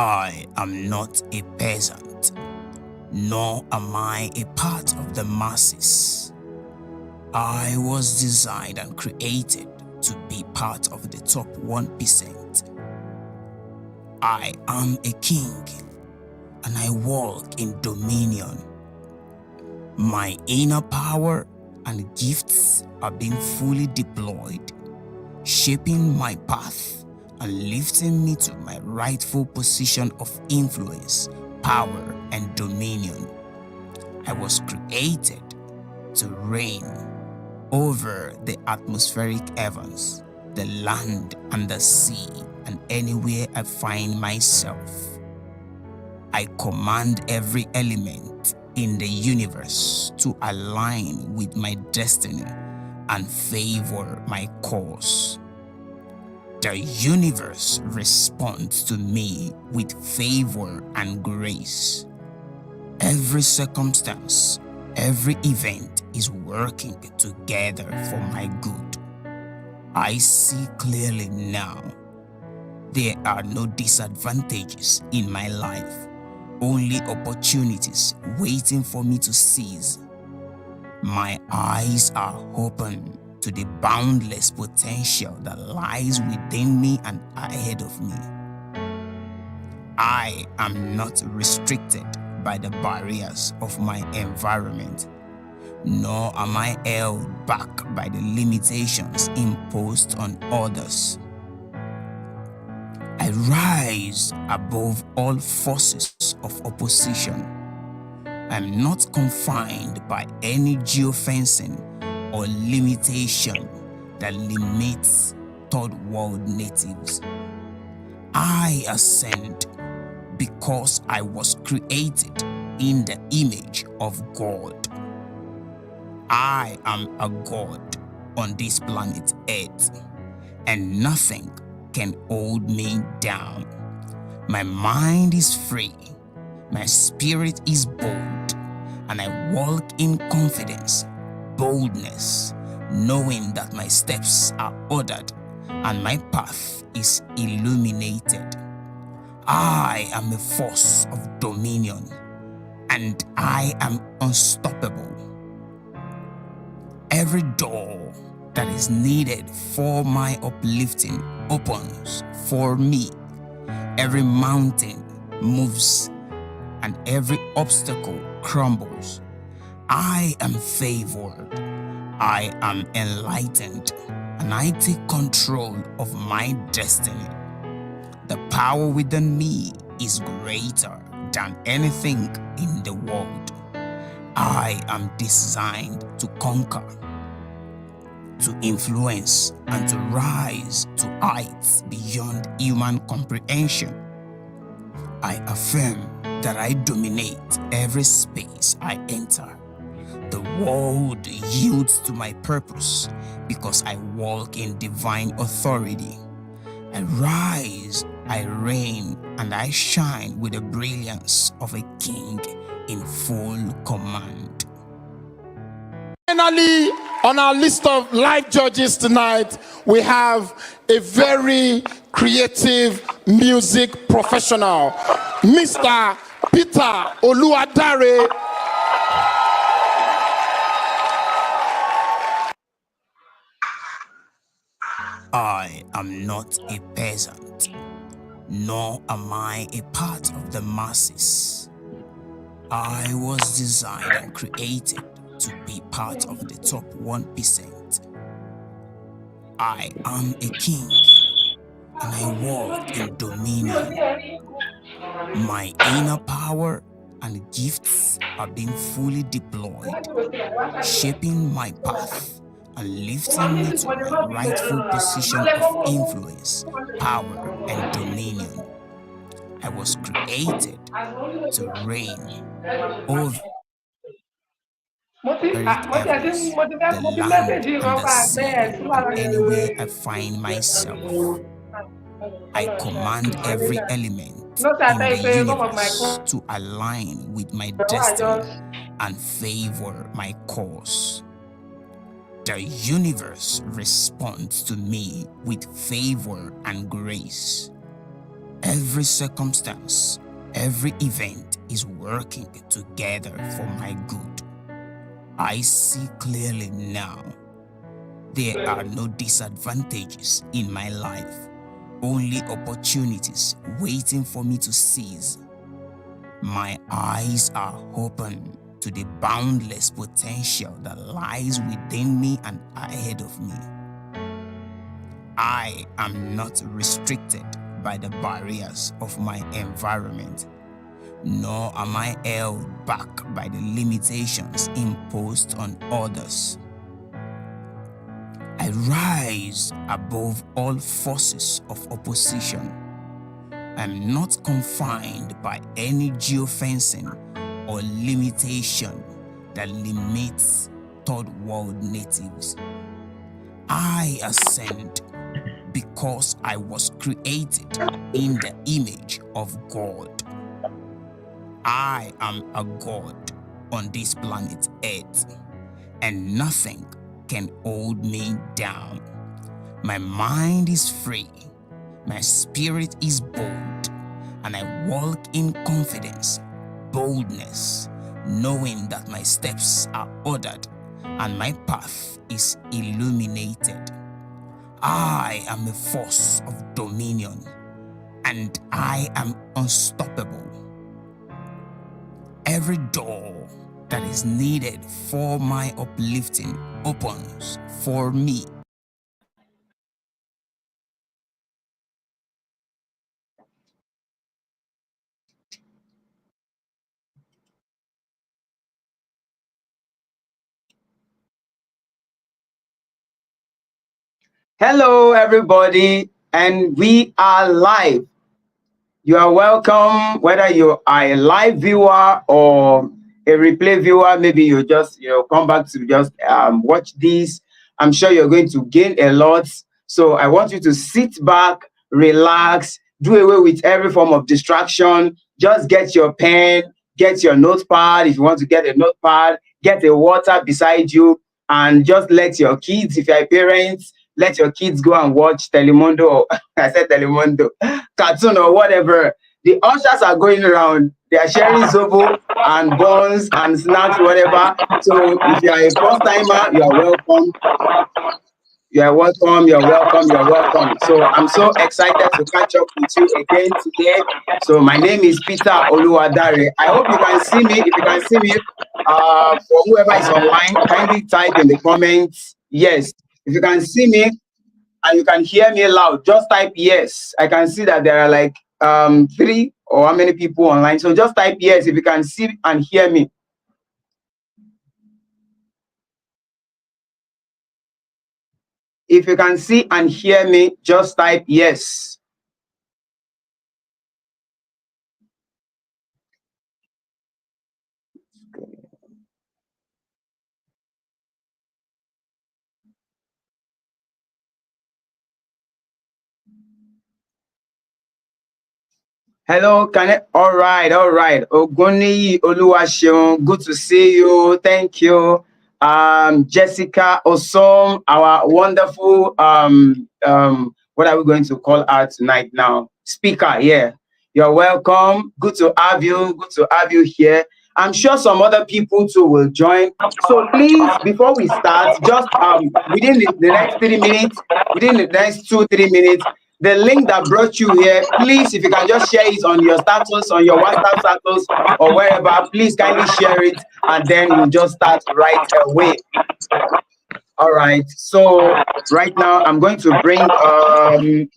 I am not a peasant, nor am I a part of the masses. I was designed and created to be part of the top 1%. I am a king, and I walk in dominion. My inner power and gifts are being fully deployed, shaping my path and lifting me to my rightful position of influence, power, and dominion. I was created to reign over the atmospheric heavens, the land and the sea, and anywhere I find myself. I command every element in the universe to align with my destiny and favor my cause. The universe responds to me with favor and grace. Every circumstance, every event is working together for my good. I see clearly now. There are no disadvantages in my life, only opportunities waiting for me to seize. My eyes are open to the boundless potential that lies within me and ahead of me. I am not restricted by the barriers of my environment, nor am I held back by the limitations imposed on others. I rise above all forces of opposition. I'm not confined by any geofencing or limitation that limits third world natives. I ascend because I was created in the image of God. I am a God on this planet Earth, and nothing can hold me down. My mind is free, my spirit is bold, and I walk in confidence, boldness, knowing that my steps are ordered and my path is illuminated. I am a force of dominion, and I am unstoppable. Every door that is needed for my uplifting opens for me. Every mountain moves and every obstacle crumbles. I am favored, I am enlightened, and I take control of my destiny. The power within me is greater than anything in the world. I am designed to conquer, to influence, and to rise to heights beyond human comprehension. I affirm that I dominate every space I enter. The world yields to my purpose because I walk in divine authority. I rise, I reign, and I shine with the brilliance of a king in full command. Finally, on our list of life judges tonight, we have a very creative music professional, Mr. Peter Oluwadare. I am not a peasant, nor am I a part of the masses. I was designed and created to be part of the top 1%. I am a king, and I walk in dominion. My inner power and gifts are being fully deployed, shaping my path and lifting me to my rightful position of influence, power, and dominion. I was created to reign over heavens, the land, and the sea, and anywhere I find myself. I command every element in the universe to align with my destiny and favor my cause. The universe responds to me with favor and grace. every circumstance, every event is working together for my good. I see clearly now. There are no disadvantages in my life, only opportunities waiting for me to seize. My eyes are open to the boundless potential that lies within me and ahead of me. I am not restricted by the barriers of my environment, nor am I held back by the limitations imposed on others. I rise above all forces of opposition. I'm not confined by any geofencing or limitation that limits third world natives. I ascend because I was created in the image of God. I am a God on this planet Earth, and nothing can hold me down. My mind is free, my spirit is bold, and I walk in confidence, boldness, knowing that my steps are ordered and my path is illuminated. I am a force of dominion, and I am unstoppable. Every door that is needed for my uplifting opens for me. Hello, everybody, and we are live. You are welcome, whether you are a live viewer or a replay viewer. Maybe you just come back to just watch this. I'm sure you're going to gain a lot. So I want you to sit back, relax, do away with every form of distraction. Just get your pen, get your notepad. If you want to get a notepad, get a water beside you, and just let your kids, if you're a parent, let your kids go and watch Telemundo, or I said Telemundo, cartoon or whatever. The ushers are going around. They are sharing zobo and buns and snacks, whatever. So if you are a first timer, you are welcome. You are welcome. You're welcome. You're welcome. So I'm so excited to catch up with you again today. So my name is Peter Oluwadare. I hope you can see me. If you can see me, for whoever is online, kindly type in the comments yes. If you can see me and you can hear me loud, just type yes. I can see that there are like 3 or how many people online. So just type yes if you can see and hear me. If you can see and hear me, just type yes. Hello, can I? All right, all right. Oguni Oluwaseun, good to see you. Thank you. Jessica Osom, our wonderful what are we going to call her tonight now? Speaker, yeah. You're welcome. Good to have you. Good to have you here. I'm sure some other people too will join. So please, before we start, just within the next 3 minutes, within the next 2-3 minutes, the link that brought you here, please, if you can just share it on your status, on your WhatsApp status, or wherever, please kindly share it, and then we'll just start right away. All right. So right now, I'm going to bring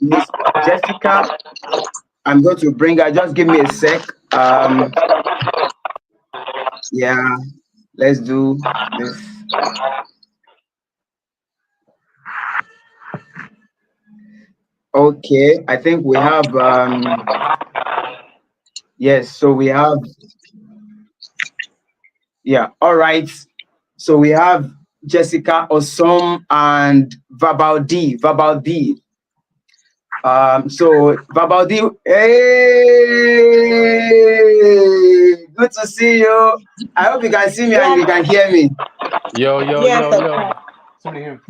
Miss Jessica. I'm going to bring her. Just give me a sec. Yeah. Let's do this. Okay. I think we have. Yes. So we have. Yeah. All right. So we have Jessica Osom and Verbal D. Verbal D. So Verbal D. Hey, good to see you. I hope you can see me and you can hear me. Yo. Somebody here.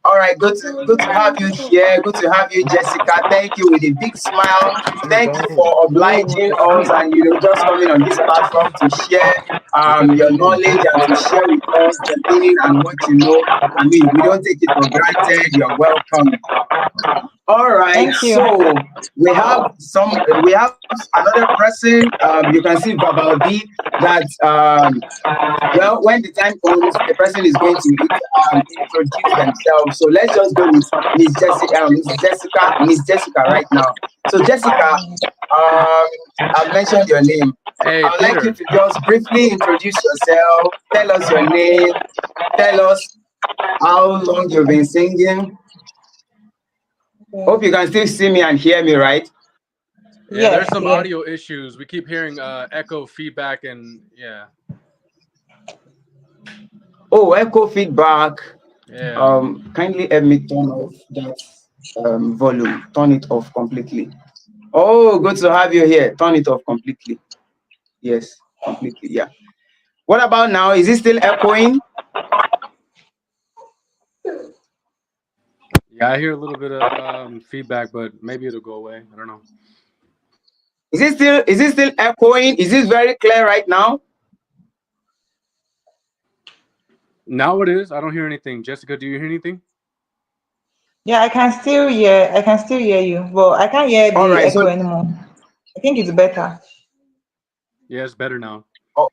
All right, good to have you here. Good to have you, Jessica. Thank you with a big smile. Thank you for obliging us and just coming on this platform to share your knowledge and to share with us the meaning and what you know. I mean, we don't take it for granted. You're welcome. All right, Thank you. so we have another person. You can see Babal B that well, when the time comes, the person is going to introduce themselves. So let's just go with Miss Jessica right now. So Jessica, I've mentioned your name. Hey, I would like you Peter. to just briefly introduce yourself. Tell us your name. Tell us how long you've been singing. Hope you can still see me and hear me, right? Yeah, there's Yes, some yes. audio issues. We keep hearing echo feedback, and yeah, Oh, echo feedback. yeah. Kindly help me turn off that volume. Turn it off completely. Oh, good to have you here. Turn it off completely. Yes, completely. Yeah. What about now? Is it still echoing? Yeah, I hear a little bit of feedback, but maybe it'll go away. I don't know. Is it still echoing? Is it very clear right now? Now it is. I don't hear anything. Jessica, do you hear anything? Yeah, I can still hear you, but I can't hear All the right. So echo anymore. I think it's better. Yeah, it's better now. oh,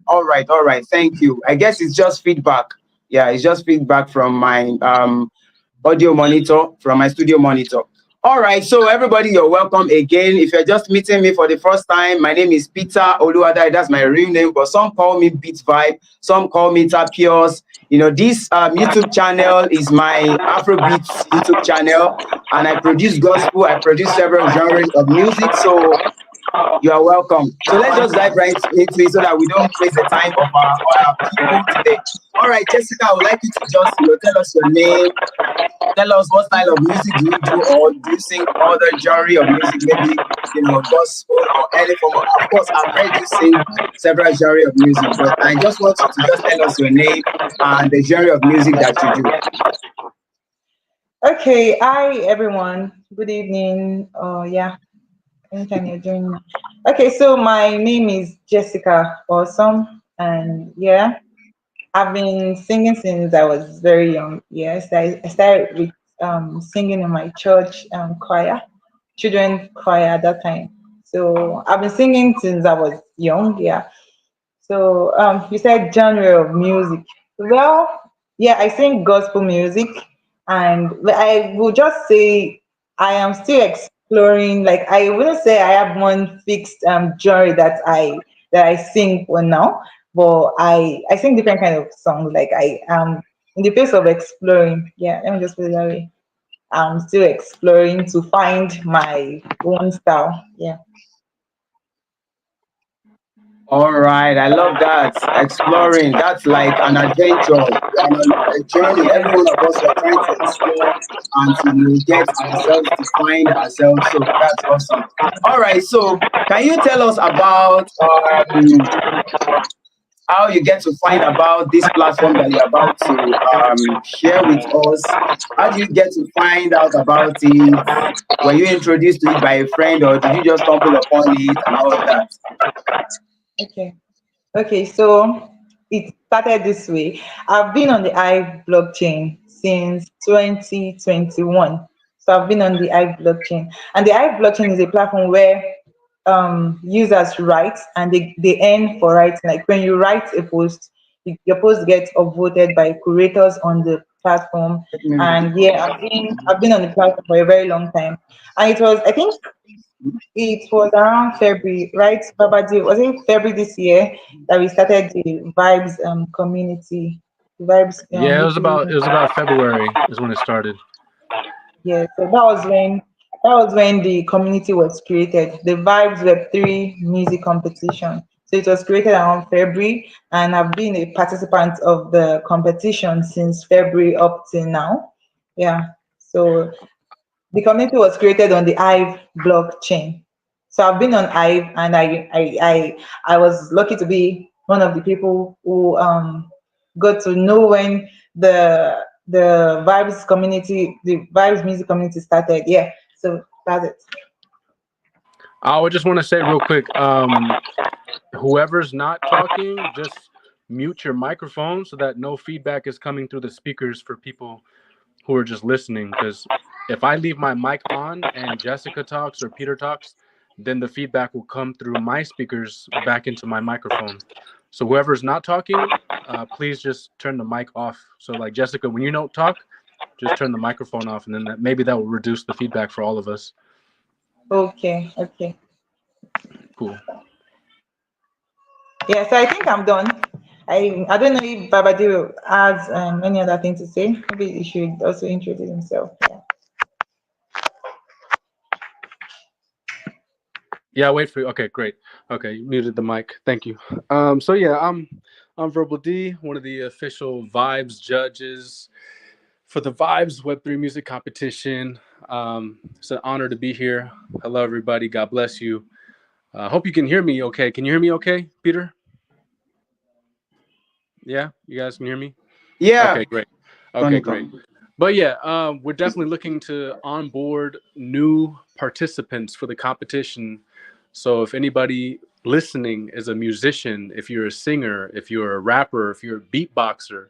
all right. Thank you. I guess it's just feedback. Yeah, it's just feedback from my audio monitor, from my studio monitor. All right, so everybody, you're welcome again. If you're just meeting me for the first time, my name is Peter Oluwadai. That's my real name, but some call me Beat Vibe, some call me Tapios. This YouTube channel is my Afrobeats YouTube channel, and I produce gospel. I produce several genres of music. So you are welcome. So let's just dive right into it so that we don't waste the time of our people today. All right, Jessica, I would like you to just tell us your name. Tell us what style of music do you do, or do you sing other genre of music, maybe gospel or any form of course, I've heard you sing several genre of music, but I just want you to just tell us your name and the genre of music that you do. Okay, hi everyone. Good evening. Yeah, anytime you're joining me. Okay, so my name is Jessica Awesome, and yeah, I've been singing since I was very young. Yes, I started with singing in my church choir, children choir at that time. So I've been singing since I was young. Yeah. So you said genre of music. Well, yeah, I sing gospel music, and I will just say I am still exploring. Like I wouldn't say I have one fixed genre that I sing for now, but I sing different kind of songs. Like I am in the phase of exploring. Yeah, let me just put it that way. I'm still exploring to find my own style. Yeah. All right, I love that. Exploring, that's like an adventure, a journey. Every one of us are trying to explore and to get ourselves to find ourselves. So that's awesome. All right, so can you tell us about how you get to find about this platform that you're about to share with us? How do you get to find out about it? Were you introduced to it by a friend, or did you just stumble upon it and all of that? Okay. Okay, so it started this way. I've been on the Hive blockchain since 2021. So I've been on the Hive blockchain. And the Hive blockchain is a platform where users write and they earn for writing. Like when you write a post, your post gets upvoted by curators on the platform. Let me read it. And yeah, I've been on the platform for a very long time. And it was, I think it was around February, right, Babadi? Was it February this year that we started the Vibes community, Vibes Yeah, weekly? it was about February is when it started. Yeah, so that was when the community was created, the Vibes Web3 music competition. So it was created around February, and I've been a participant of the competition since February up till now. Yeah. So the community was created on the Hive blockchain. So I've been on Hive, and I was lucky to be one of the people who got to know when the the vibes community, the vibes music community started. Yeah, so that's it. I would just want to say real quick, whoever's not talking, just mute your microphone so that no feedback is coming through the speakers for people who are just listening. Because if I leave my mic on and Jessica talks or Peter talks, then the feedback will come through my speakers back into my microphone. So whoever's not talking, please just turn the mic off. So like Jessica, when you don't talk, just turn the microphone off, and then maybe that will reduce the feedback for all of us. Okay, okay. Cool. Yeah, so I think I'm done. I don't know if Babadi has any other thing to say. Maybe he should also introduce himself. Yeah. Yeah, wait for you. Okay, great. Okay, you muted the mic. Thank you. So yeah, I'm Verbal D, one of the official Vibes judges for the Vibes Web3 Music Competition. It's an honor to be here. Hello, everybody. God bless you. I hope you can hear me okay. Can you hear me okay, Peter? Yeah, you guys can hear me? Yeah. Okay, great. Turn Okay, it great. on. But yeah, we're definitely looking to onboard new participants for the competition. So if anybody listening is a musician, if you're a singer, if you're a rapper, if you're a beatboxer,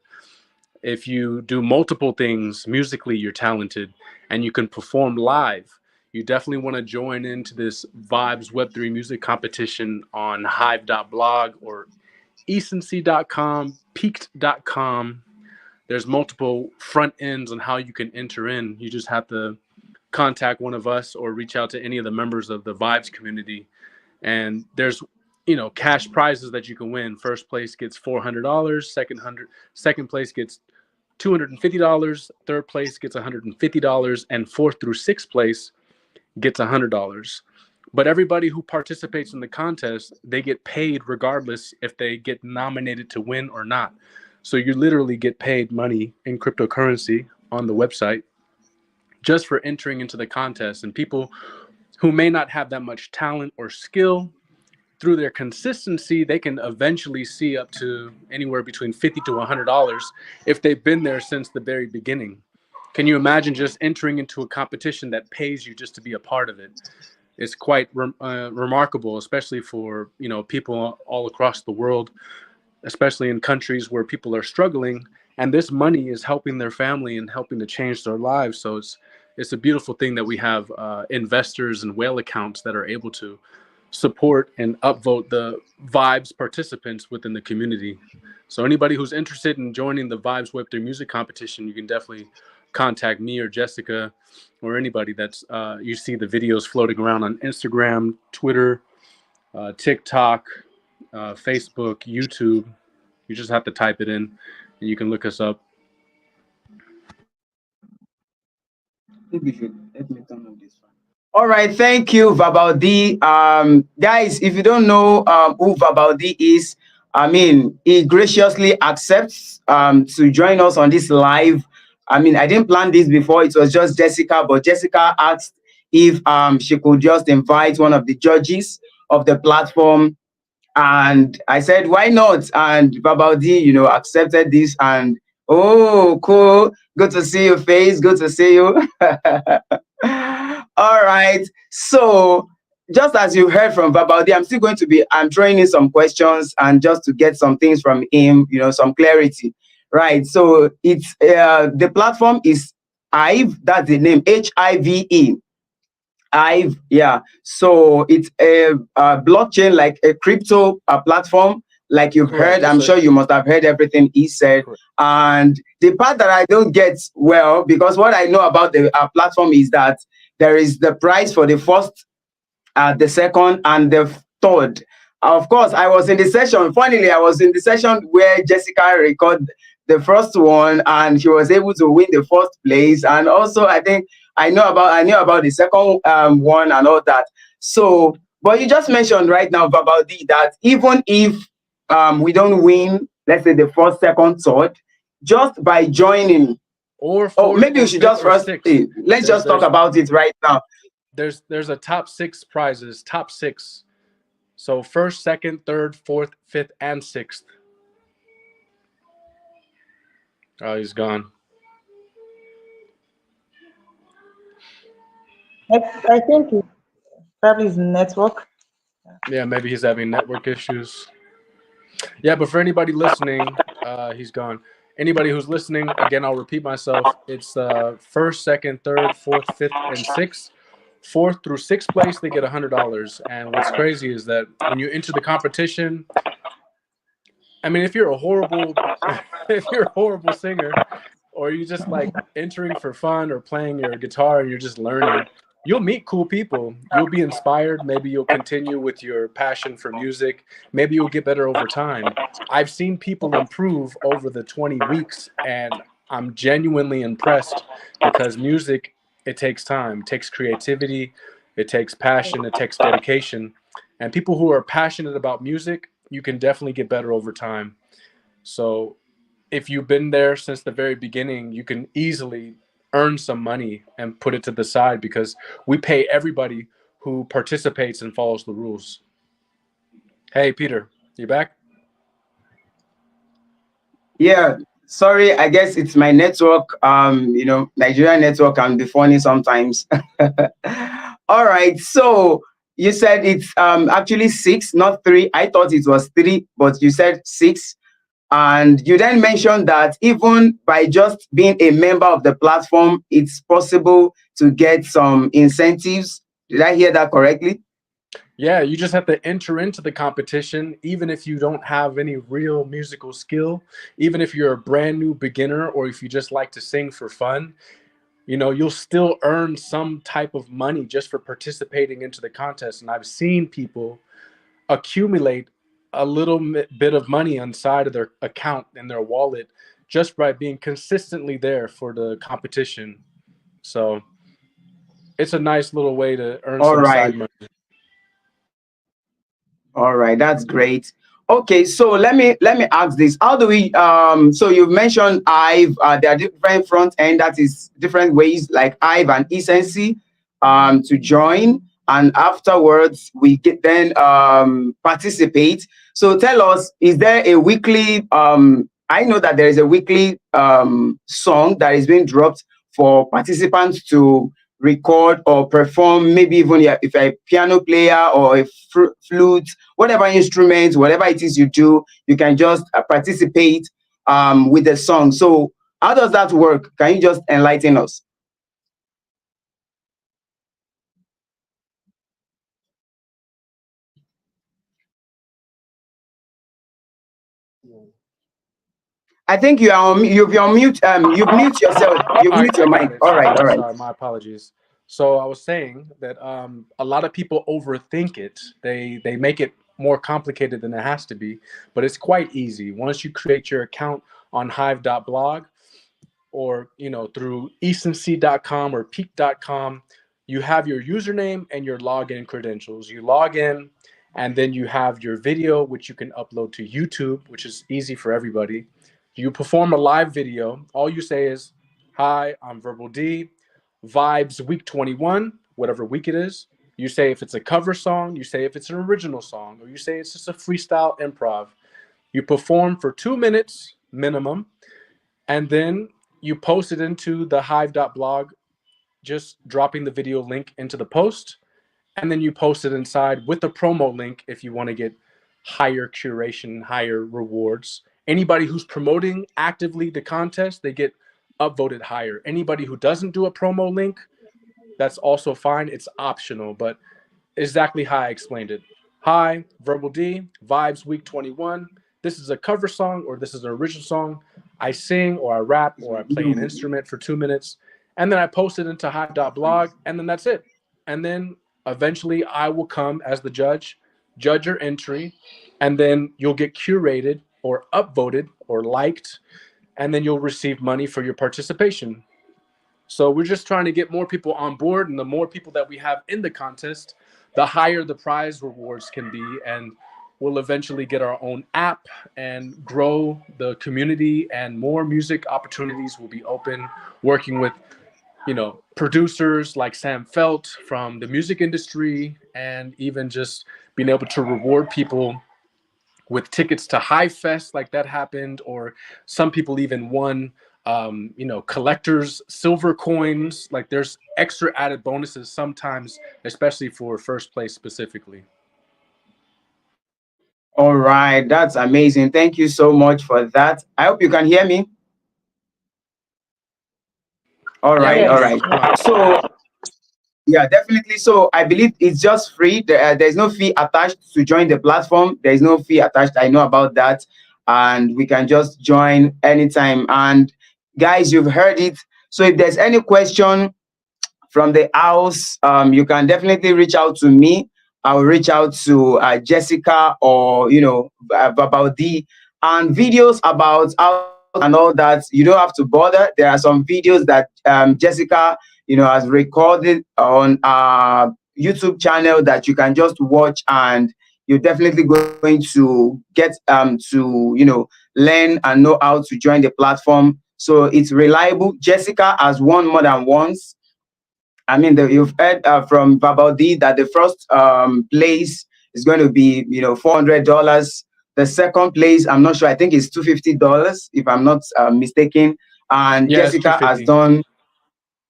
if you do multiple things musically, you're talented and you can perform live, you definitely want to join into this Vibes Web3 music competition on hive.blog or ecency.com, peaked.com. There's multiple front ends on how you can enter in. You just have to contact one of us or reach out to any of the members of the Vibes community. And there's, cash prizes that you can win. First place gets $400. Second place gets $250. Third place gets $150, and fourth through sixth place gets $100. But everybody who participates in the contest, they get paid regardless if they get nominated to win or not. So you literally get paid money in cryptocurrency on the website just for entering into the contest. And people who may not have that much talent or skill, through their consistency, they can eventually see up to anywhere between $50 to $100 if they've been there since the very beginning. Can you imagine just entering into a competition that pays you just to be a part of it? It's quite remarkable, especially for people all across the world, especially in countries where people are struggling, and this money is helping their family and helping to change their lives. So it's a beautiful thing that we have investors and whale accounts that are able to support and upvote the Vibes participants within the community. So anybody who's interested in joining the Vibes Web3 music competition, you can definitely contact me or Jessica or anybody that's you see the videos floating around on Instagram, Twitter, TikTok, Facebook, YouTube. You just have to type it in and you can look us up. Maybe you should let me turn on this one. All right, thank you, Vabaldi. Guys, if you don't know who Vabaldi is, I mean, he graciously accepts to join us on this live. I mean, I didn't plan this before; it was just Jessica, but Jessica asked if she could just invite one of the judges of the platform, and I said, why not? And Babaldi, accepted this. And oh, cool. Good to see your face. Good to see you. All right. So, just as you heard from Babaldi, I'm throwing in some questions and just to get some things from him, some clarity. Right. So, the platform is Hive. That's the name, HIVE. Hive, yeah. So it's a blockchain, like a crypto platform, like you've Correct. heard. I'm sure you must have heard everything he said. Correct. And the part that I don't get well, because what I know about the platform is that there is the price for the first, the second, and the third. Of course, I was in the session. Funnily, I was in the session where Jessica recorded the first one, and she was able to win the first place. And also, I think I knew about the second one and all that. So, but you just mentioned right now, Babaldi, that even if we don't win, let's say the first, second, third, just by joining, Or oh, fourth, maybe or we should fifth, just or first, sixth. let's just talk about it right now. There's a top 6 prizes, top 6. So first, second, third, fourth, fifth, and sixth. Oh, he's gone. I think it probably is network. Yeah, maybe he's having network issues. Yeah, but for anybody listening, he's gone. Anybody who's listening, again, I'll repeat myself. It's first, second, third, fourth, fifth, and sixth. Fourth through sixth place, they get $100. And what's crazy is that when you enter the competition, I mean, if you're a horrible, if you're a horrible singer, or you just like entering for fun or playing your guitar and you're just learning, you'll meet cool people. You'll be inspired. Maybe you'll continue with your passion for music. Maybe you'll get better over time. I've seen people improve over the 20 weeks, and I'm genuinely impressed because music, it takes time, it takes creativity, it takes passion, it takes dedication. And people who are passionate about music, you can definitely get better over time. So if you've been there since the very beginning, you can easily earn some money and put it to the side because we pay everybody who participates and follows the rules. Hey, Peter, you back? Yeah, sorry, I guess it's my network. Nigerian network can be funny sometimes. All right, so you said it's actually six, not three. I thought it was three, but you said six. And you then mentioned that even by just being a member of the platform, it's possible to get some incentives. Did I hear that correctly? Yeah, you just have to enter into the competition, even if you don't have any real musical skill, even if you're a brand new beginner, or if you just like to sing for fun, you'll still earn some type of money just for participating into the contest. And I've seen people accumulate a little bit of money inside of their account in their wallet just by being consistently there for the competition. So it's a nice little way to earn All some right. side money. All right, that's great. Okay, so let me ask this. How do we so you've mentioned Hive, there are different front end, that is different ways like Hive and Essency to join, and afterwards we get then participate. So tell us, is there a weekly I know that there is a weekly song that is being dropped for participants to record or perform, maybe even if you're a piano player or a flute, whatever instrument, whatever it is you do, you can just participate with the song. So how does that work? Can you just enlighten us? I think you've on mute. You've mute yourself. You've All right, mute I your got mic. it. All right, all right. Sorry, my apologies. So I was saying that a lot of people overthink it. They make it more complicated than it has to be, but it's quite easy. Once you create your account on hive.blog, or through ecency.com or peak.com, you have your username and your login credentials. You log in, and then you have your video, which you can upload to YouTube, which is easy for everybody. You perform a live video. All you say is, hi, I'm Verbal D, vibes week 21, whatever week it is. You say if it's a cover song, you say if it's an original song, or you say it's just a freestyle improv. You perform for 2 minutes minimum, and then you post it into the hive.blog, just dropping the video link into the post. And then you post it inside with the promo link if you want to get higher curation, higher rewards. Anybody who's promoting actively the contest, they get upvoted higher. Anybody who doesn't do a promo link, that's also fine. It's optional, but exactly how I explained it. Hi, Verbal D, Vibes Week 21. This is a cover song or this is an original song. I sing or I rap or I play an instrument for 2 minutes. And then I post it into hive.blog, and then that's it. And then eventually I will come as the judge your entry, and then you'll get curated or upvoted or liked, and then you'll receive money for your participation. So we're just trying to get more people on board, and the more people that we have in the contest, the higher the prize rewards can be, and we'll eventually get our own app and grow the community, and more music opportunities will be open, working with producers like Sam Felt from the music industry, and even just being able to reward people with tickets to High Fest, like that happened, or some people even won collectors silver coins. Like there's extra added bonuses sometimes, especially for first place specifically. All right, that's amazing. Thank you so much for that. I hope you can hear me. All Yeah, we right, can all hear Yes. you right. just fine. So yeah, definitely. So I believe it's just free. There's no fee attached to join the platform. There's no fee attached. I know about that. And we can just join anytime. And guys, you've heard it. So if there's any question from the house, you can definitely reach out to me. I'll reach out to Jessica or, about the and videos about how and all that. You don't have to bother. There are some videos that Jessica, has recorded on our YouTube channel that you can just watch, and you're definitely going to get learn and know how to join the platform. So it's reliable. Jessica has won more than once. I mean, you've heard from Babadi that the first place is going to be, $400. The second place, I'm not sure. I think it's $250, if I'm not mistaken. And Yeah, it's Jessica has 250. done,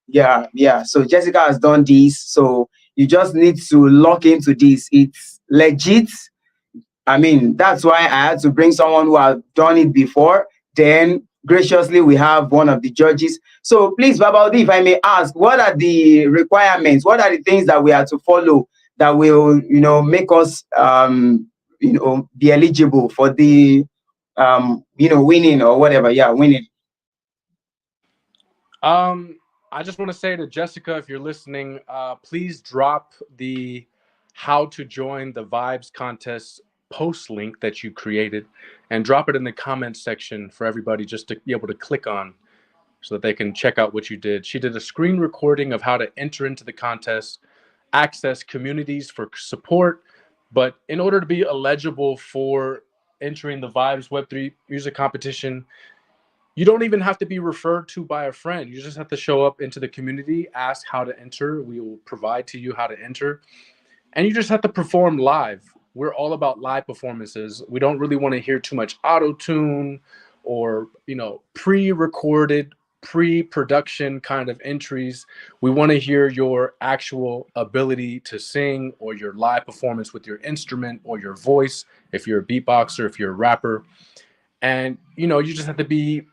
yeah, yeah. So Jessica has done this. So you just need to lock into this. It's legit. I mean, that's why I had to bring someone who has done it before. Then graciously, we have one of the judges. So please, Babaldi, if I may ask, what are the requirements? What are the things that we have to follow that will, make us, be eligible for the, winning or whatever? Yeah, winning. I just want to say to Jessica, if you're listening, please drop the how to join the Vibes contest post link that you created and drop it in the comments section for everybody just to be able to click on so that they can check out what you did. She did a screen recording of how to enter into the contest, access communities for support, but in order to be eligible for entering the Vibes Web3 music competition, you don't even have to be referred to by a friend. You just have to show up into the community, ask how to enter. We will provide to you how to enter. And you just have to perform live. We're all about live performances. We don't really want to hear too much auto tune or, pre-recorded, pre-production kind of entries. We want to hear your actual ability to sing or your live performance with your instrument or your voice, if you're a beatboxer, if you're a rapper. And, you just have to be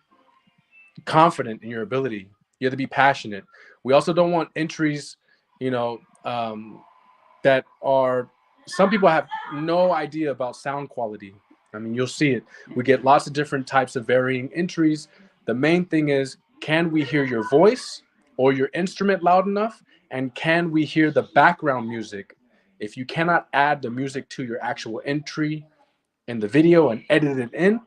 confident in your ability. You have to be passionate. We also don't want entries, you know, um, that are, some people have no idea about sound quality. I mean, you'll see it. We get lots of different types of varying entries. The main thing is, can we hear your voice or your instrument loud enough? And can we hear the background music? If you cannot add the music to your actual entry in the video and edit it in,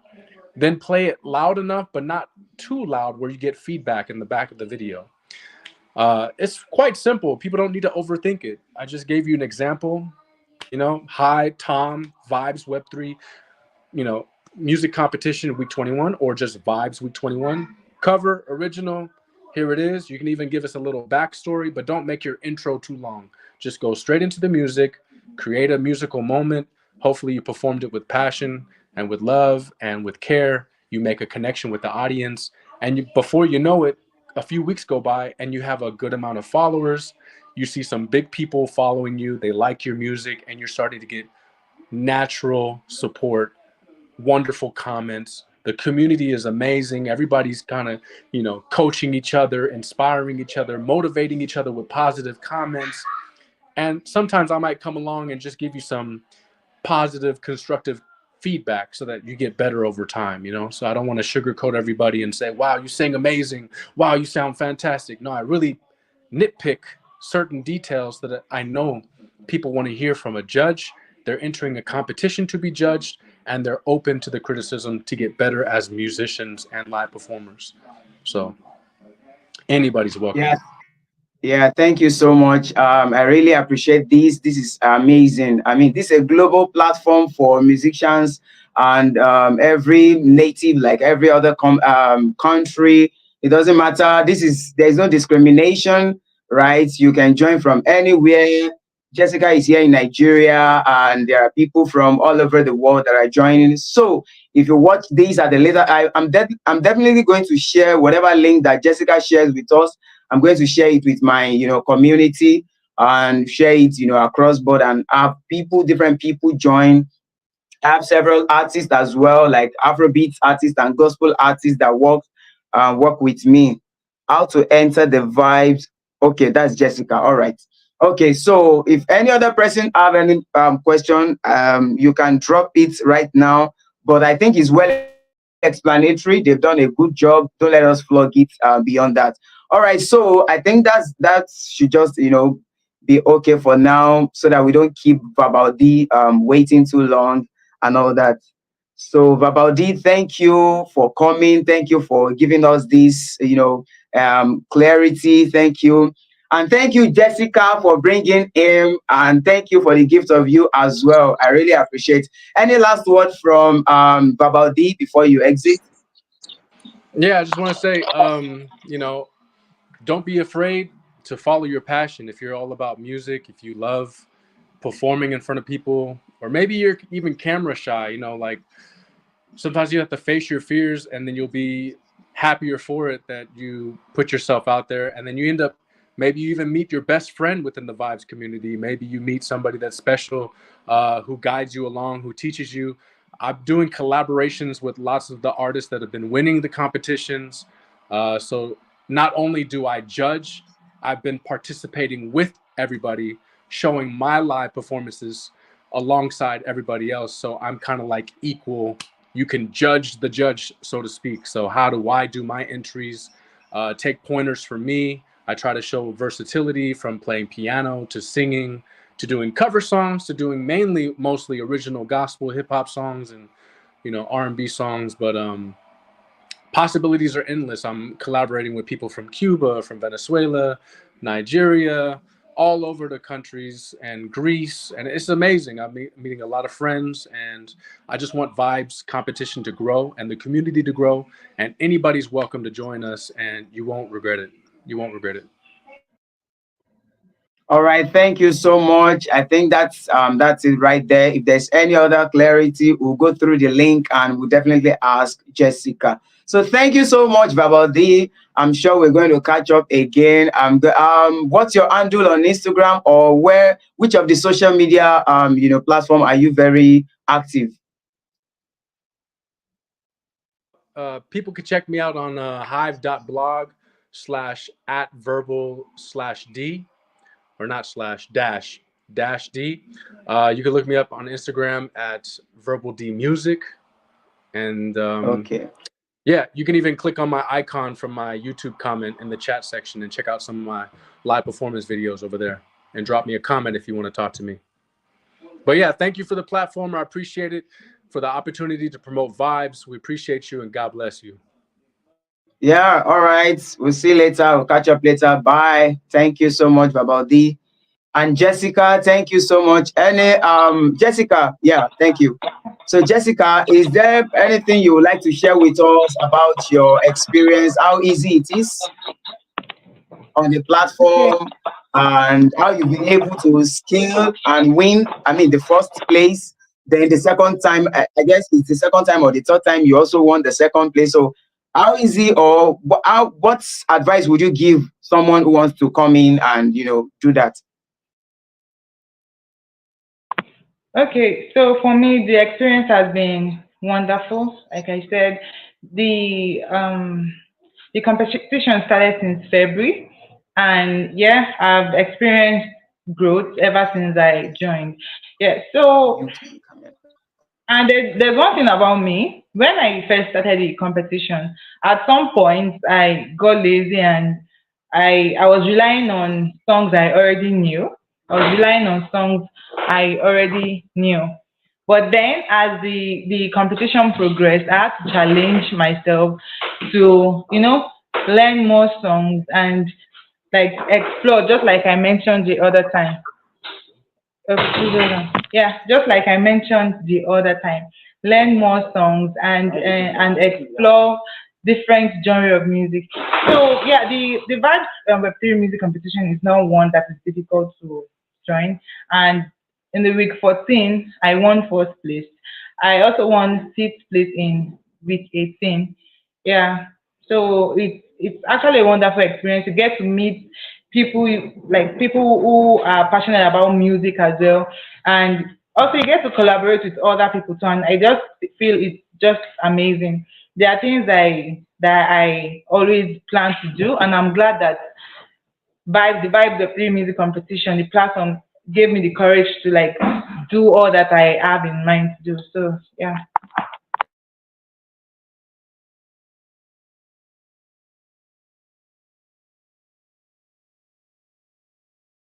then play it loud enough, but not too loud where you get feedback in the back of the video. It's quite simple. People don't need to overthink it. I just gave you an example. Hi, Tom, Vibes Web3, you know, music competition week 21 or just Vibes week 21. Cover, original, here it is. You can even give us a little backstory, but don't make your intro too long. Just go straight into the music, create a musical moment. Hopefully, you performed it with passion and with love and with care. You make a connection with the audience. And before you know it, a few weeks go by and you have a good amount of followers. You see some big people following you. They like your music, and you're starting to get natural support, wonderful comments. The community is amazing. Everybody's kind of, coaching each other, inspiring each other, motivating each other with positive comments. And sometimes I might come along and just give you some positive, constructive feedback so that you get better over time. So I don't want to sugarcoat everybody and say, wow, you sing amazing. Wow, you sound fantastic. No, I really nitpick certain details that I know people want to hear from a judge. They're entering a competition to be judged, and they're open to the criticism to get better as musicians and live performers. So anybody's welcome. Yeah. Yeah, thank you so much. I really appreciate this. This is amazing. I mean, this is a global platform for musicians and every native, like every other country. It doesn't matter. There's no discrimination, right? You can join from anywhere. Jessica is here in Nigeria, and there are people from all over the world that are joining. So if you watch these at the later, I'm definitely going to share whatever link that Jessica shares with us. I'm going to share it with my community and share it across board and have people, different people join. I have several artists as well, like Afrobeat artists and gospel artists that work with me. How to enter the vibes? Okay, that's Jessica. All right. Okay, so if any other person have any question, you can drop it right now. But I think it's well explanatory. They've done a good job. Don't let us flog it beyond that. All right. So I think that should just be okay for now, so that we don't keep Babaldi waiting too long and all that. So Babaldi, thank you for coming. Thank you for giving us this, clarity. Thank you. And thank you, Jessica, for bringing him. And thank you for the gift of you as well. I really appreciate. Any last word from Babaldi before you exit? Yeah, I just want to say, don't be afraid to follow your passion. If you're all about music, if you love performing in front of people, or maybe you're even camera shy, like sometimes you have to face your fears, and then you'll be happier for it that you put yourself out there, and then you end up, maybe you even meet your best friend within the vibes community. Maybe you meet somebody that's special, who guides you along, who teaches you. I'm doing collaborations with lots of the artists that have been winning the competitions, so not only do I judge, I've been participating with everybody, showing my live performances alongside everybody else, so I'm kind of like equal. You can judge the judge, so to speak. So how do I do my entries? Take pointers from me. I try to show versatility, from playing piano to singing to doing cover songs to doing mostly original gospel hip hop songs and R&B songs. But possibilities are endless. I'm collaborating with people from Cuba, from Venezuela, Nigeria, all over the countries, and Greece, and it's amazing. I'm meeting a lot of friends, and I just want vibes competition to grow and the community to grow, and anybody's welcome to join us, and you won't regret it. You won't regret it. All right, thank you so much. I think that's it right there. If there's any other clarity, we'll go through the link and we'll definitely ask Jessica. So thank you so much, Babaldi. I'm sure we're going to catch up again. What's your handle on Instagram, or which of the social media platform are you very active? People can check me out on hive.blog / at verbal / d, or not slash dash d. You can look me up on Instagram at verbal d music, and Okay. yeah, you can even click on my icon from my YouTube comment in the chat section and check out some of my live performance videos over there, and drop me a comment if you want to talk to me. But yeah, thank you for the platform. I appreciate it, for the opportunity to promote vibes. We appreciate you, and God bless you. Yeah, all right. We'll see you later. We'll catch up later. Bye. Thank you so much, Babaldi. And Jessica, thank you so much. Jessica, yeah, thank you. So Jessica, is there anything you would like to share with us about your experience, how easy it is on the Okay. platform, and how you've been able to scale and win? I mean, the first place, then the second time, I guess it's the second time or the third time you also won the second place. So how easy, or what advice would you give someone who wants to come in and do that? Okay, so for me, the experience has been wonderful. Like I said, the um the competition started since February, and yeah, I've experienced growth ever since I joined. Yeah, so You can come in. and there's one thing about me. When I first started the competition, at some point I got lazy, and I was relying on songs I already knew. I was relying on songs I already knew. But then as the competition progressed, I had to challenge myself to, learn more songs and like explore, just like I mentioned the other time. Yeah, just like I mentioned the other time, learn more songs and explore different genre of music. So yeah, the Vibes Web3 music competition is not one that is difficult to join. And in the week 14, I won first place. I also won sixth place in week 18. Yeah. So it's actually a wonderful experience. You get to meet people like people who are passionate about music as well, and also you get to collaborate with other people too. And I just feel it's just amazing. There are things that I always plan to do, and I'm glad that Vibe the free music competition, the platform gave me the courage to like do all that I have in mind to do. So yeah.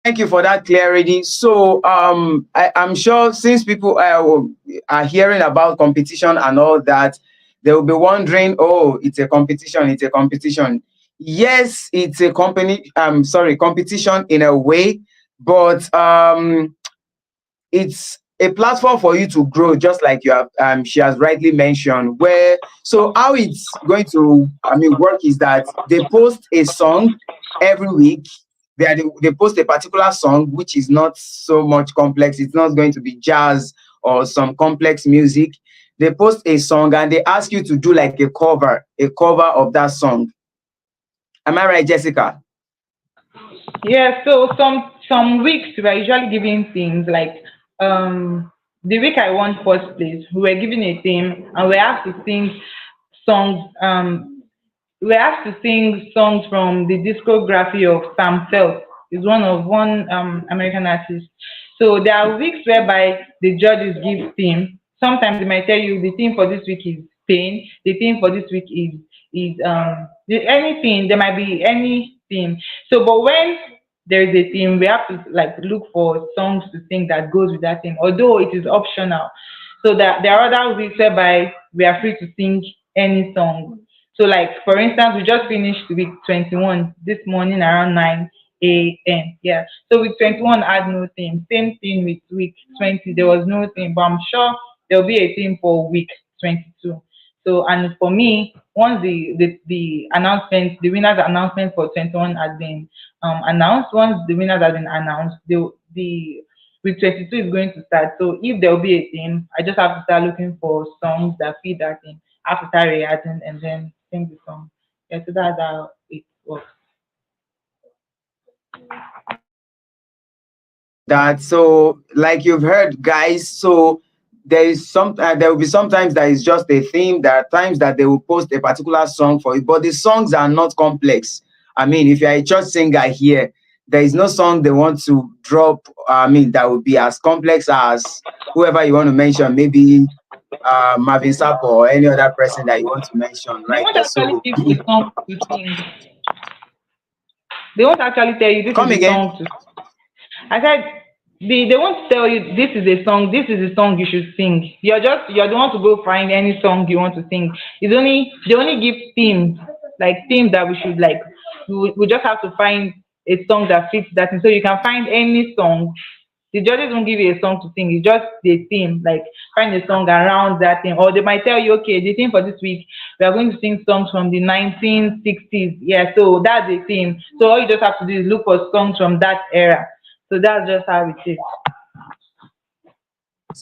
Thank you for that clarity. So I'm sure since people are hearing about competition and all that, they will be wondering, oh, it's a competition, it's a competition. Yes, it's a company, sorry, competition in a way, but it's a platform for you to grow, just like you have she has rightly mentioned. Where so how it's going to work is that they post a song every week. They post a particular song which is not so much complex. It's not going to be jazz or some complex music. They post a song and they ask you to do like a cover of that song. Am I right, Jessica? Yeah, so some weeks we are usually giving things like the week I won first place, we were given a theme and we have to sing songs. We have to sing songs from the discography of Sam Felt. Is one American artist. So there are weeks whereby the judges give theme. Sometimes they might tell you the theme for this week is pain. The theme for this week is anything. There might be any theme. So, but when there is a theme, we have to like look for songs to sing that goes with that theme. Although it is optional, so that there are other weeks whereby we are free to sing any song. So, like for instance, we just finished week 21 this morning around 9 a.m. Yeah. So week 21 had no theme. Same thing with week 20. There was no theme, but I'm sure there'll be a theme for week 22. So and for me, once the announcement, the winners announcement for 21 has been announced, once the winners have been announced, the week 22 is going to start. So if there will be a theme, I just have to start looking for songs that fit that theme. I have to start reacting and then sing the song. Yeah, so that's how it works. That so like you've heard, guys. So there will be sometimes that is just a theme. There are times that they will post a particular song for it, but the songs are not complex. If you're a church singer here, there is no song they want to drop. That would be as complex as whoever you want to mention, maybe Marvin Sapp or any other person that you want to mention They right won't there. actually So give you a song to sing. They won't actually tell you this is come the again. song to. I said they won't tell you this is a song. This is a song you should sing. You're the one to go find any song you want to sing. It's only they only give themes like themes that we should like. We just have to find a song that fits that, and so you can find any song. The judges won't give you a song to sing. It's just the theme. Like find a song around that theme, or they might tell you, okay, the theme for this week we are going to sing songs from the 1960s. Yeah, so that's the theme. So all you just have to do is look for songs from that era. So that's just how it is.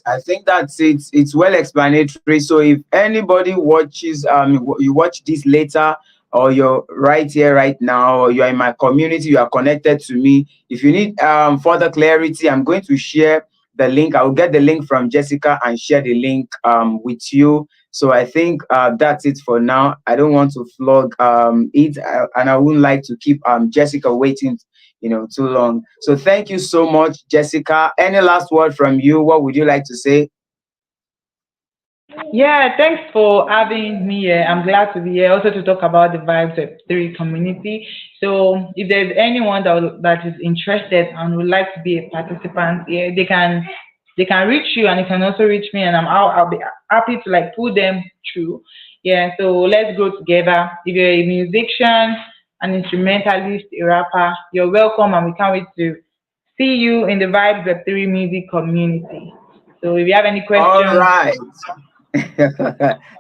I think that's it. It's well explanatory. So if anybody watches, you watch this later, or you're right here, right now, or you're in my community, you are connected to me. If you need further clarity, I'm going to share the link. I will get the link from Jessica and share the link with you. So I think that's it for now. I don't want to flog it, and I wouldn't like to keep Jessica waiting too long. So thank you so much, Jessica. Any last word from you? What would you like to say? Yeah, thanks for having me here. I'm glad to be here also to talk about the Vibes of 3 community. So if there's anyone that is interested and would like to be a participant here, they can reach you and you can also reach me and I'll be happy to like pull them through. Yeah, so let's grow together. If you're a musician, an instrumentalist, a rapper, you're welcome and we can't wait to see you in the Vibes of 3 music community. So if you have any All questions, right.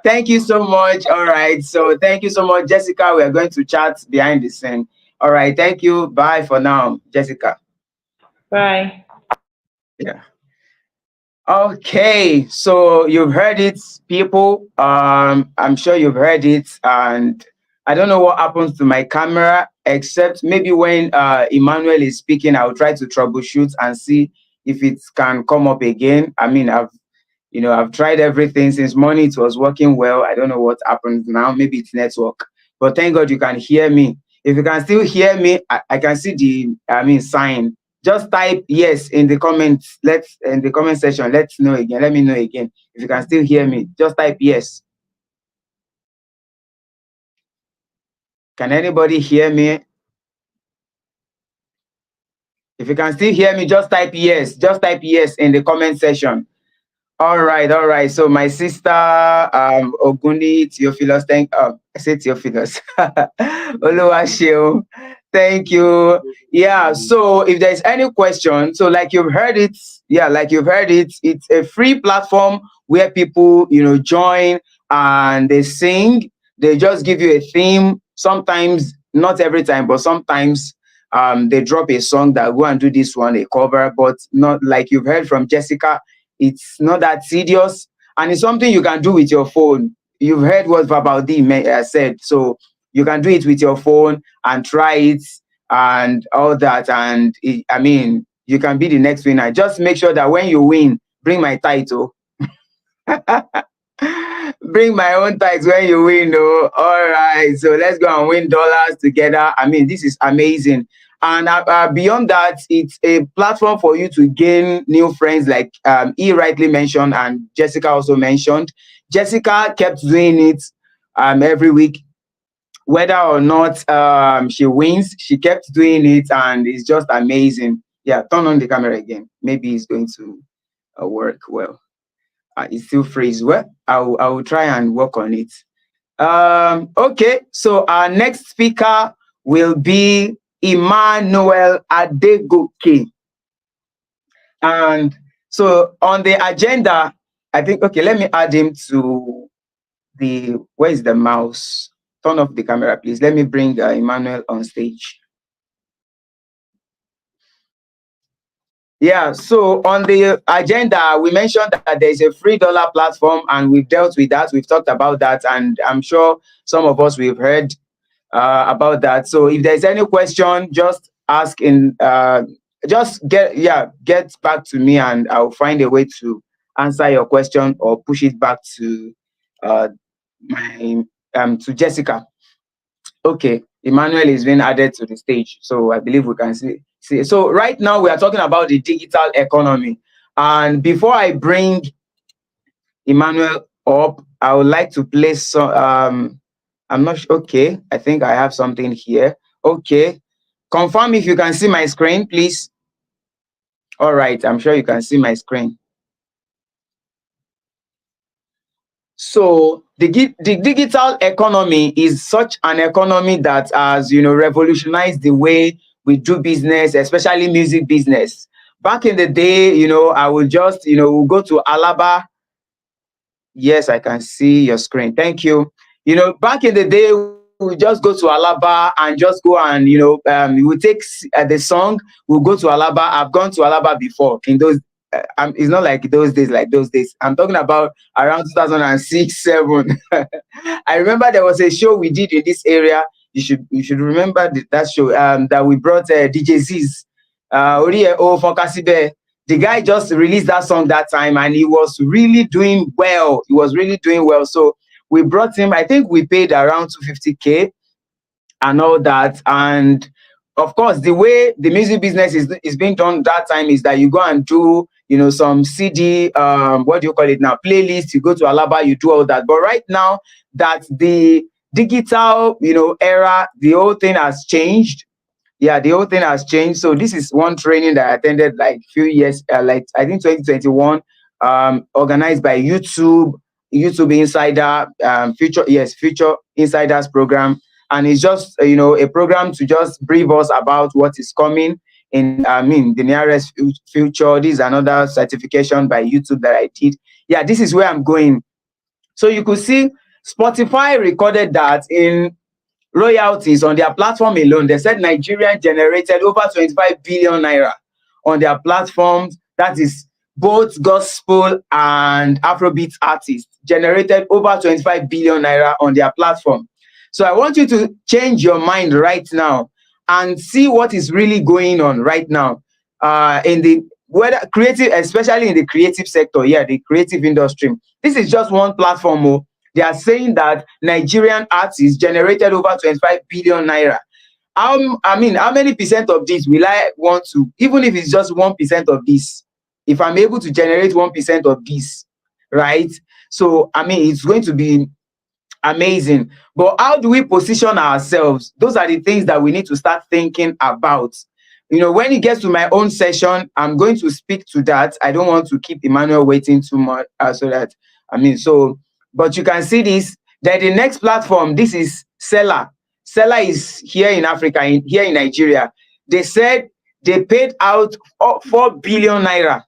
Thank you so much. All right. So thank you so much, Jessica. We are going to chat behind the scene. All right. Thank you. Bye for now, Jessica. bye. Yeah. Okay, so you've heard it, people. I'm sure you've heard it, and I don't know what happens to my camera, except maybe when Emmanuel is speaking, I'll try to troubleshoot and see if it can come up again. I mean, I've tried everything since morning. It was working well. I don't know what happened now. Maybe it's network. But thank God you can hear me. If you can still hear me, I can see sign. Just type yes in the comments. Let's in the comment section. Let's know again. Let me know again. If you can still hear me, just type yes. Can anybody hear me? If you can still hear me, just type yes. Just type yes in the comment section. All right, all right. So my sister Oguni Theophilus, I say Theophilus. Oluwaseun, thank you. Yeah, so if there's any question, so like you've heard it, it's a free platform where people, join and they sing. They just give you a theme. Sometimes, not every time, but sometimes they drop a song that go and do this one, a cover, but not like you've heard from Jessica. It's not that serious, and it's something you can do with your phone. You've heard what Verbal D said, so you can do it with your phone and try it and all that. And you can be the next winner. Just make sure that when you win, bring my title. Bring my own tax when you win. Oh, all right. So let's go and win dollars together. I mean, this is amazing. And beyond that, it's a platform for you to gain new friends, like he rightly mentioned, and Jessica also mentioned. Jessica kept doing it every week, whether or not she wins. She kept doing it, and it's just amazing. Yeah, turn on the camera again. Maybe it's going to work well. It's still freeze. Well, I will try and work on it. Okay, so our next speaker will be Emmanuel Adegoke. And so on the agenda, I think, okay, let me add him to where is the mouse? Turn off the camera, please. Let me bring Emmanuel on stage. Yeah, so on the agenda, we mentioned that there's a free dollar platform, and we've dealt with that. We've talked about that, and I'm sure some of us we've heard about that. So if there's any question, just ask just get back to me, and I'll find a way to answer your question or push it back to uh, my to Jessica. Okay, Emmanuel is being added to the stage, so I believe we can see. So right now we are talking about the digital economy, and before I bring Emmanuel up, I would like to place some. I'm not sure. Okay, I think I have something here. Okay, confirm if you can see my screen, please. All right, I'm sure you can see my screen. So the digital economy is such an economy that has revolutionized the way we do business, especially music business. Back in the day, I would just we'll go to Alaba. Yes, I can see your screen. Thank you. Back in the day, we just go to Alaba and just go and we will take the song. We'll go to Alaba. I've gone to Alaba before in those. It's not like those days, like those days. I'm talking about around 2006, 7. I remember there was a show we did in this area. You should remember that show that we brought DJ Ziz. The guy just released that song that time, and he was really doing well. He was really doing well. So we brought him. I think we paid around 250K and all that. And of course, the way the music business is being done that time is that you go and do some CD, what do you call it now, playlist. You go to Alaba, you do all that. But right now that the digital era, the whole thing has changed. Yeah, the whole thing has changed. So this is one training that I attended like few years, like I think 2021, organized by YouTube Insider, Future Insiders program. And it's just a program to just brief us about what is coming in the nearest future. This is another certification by YouTube that I did. Yeah, this is where I'm going. So you could see Spotify recorded that in royalties on their platform alone. They said Nigeria generated over 25 billion naira on their platforms that is both gospel and Afrobeat artists, generated over 25 billion naira on their platform. So I want you to change your mind right now and see what is really going on right now in the whether creative, especially in the creative sector, yeah, the creative industry. This is just one platform. Oh, they are saying that Nigerian artists generated over 25 billion naira. I mean, how many percent of this will I want to, even if it's just 1% of this, if I'm able to generate 1% of this, right? So, I mean, it's going to be amazing. But how do we position ourselves? Those are the things that we need to start thinking about. You know, when it gets to my own session, I'm going to speak to that. I don't want to keep Emmanuel waiting too much, so that, I mean, so, but you can see this. Then the next platform, this is Seller. Seller is here in Africa, here in Nigeria. They said they paid out 4 billion naira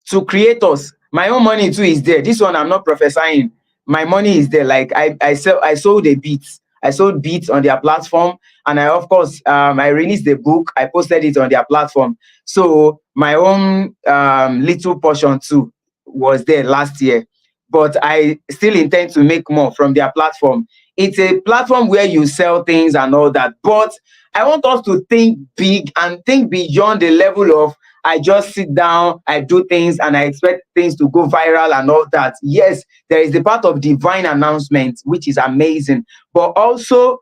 to creators. My own money too is there. This one I'm not prophesying. My money is there. Like I sold a beat. I sold beats on their platform, and I, of course, I released the book. I posted it on their platform. So my own little portion too was there last year, but I still intend to make more from their platform. It's a platform where you sell things and all that, but I want us to think big and think beyond the level of I just sit down, I do things, and I expect things to go viral and all that. Yes, there is the part of divine announcement, which is amazing. But also,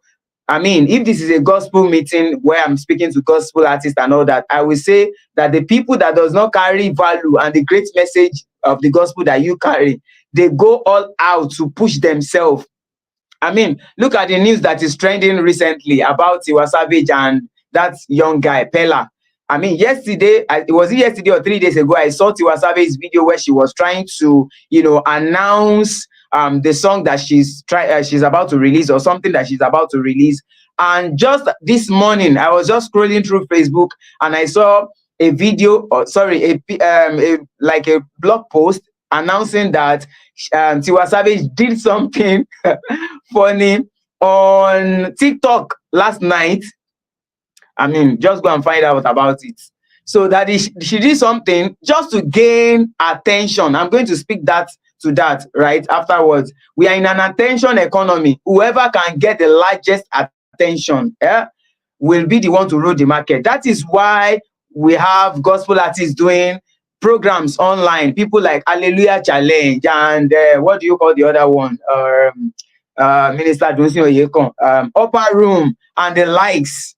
I mean, if this is a gospel meeting where I'm speaking to gospel artists and all that, I will say that the people that does not carry value and the great message of the gospel that you carry, they go all out to push themselves. I mean, look at the news that is trending recently about Tiwa Savage and that young guy, Pella. I mean, yesterday, it was yesterday or 3 days ago, I saw Tiwa Savage's video where she was trying to, you know, announce the song that she's about to release, or something that she's about to release. And just this morning, I was just scrolling through Facebook and I saw a video, or sorry, like a blog post announcing that Tiwa Savage did something funny on TikTok last night. I mean, just go and find out about it. So that she did something just to gain attention. I'm going to speak to that right afterwards. We are in an attention economy. Whoever can get the largest attention, will be the one to rule the market. That is why we have gospel artists doing programs online. People like Hallelujah Challenge and what do you call the other one? Minister Dunsin Oyekon, Upper Room and the likes.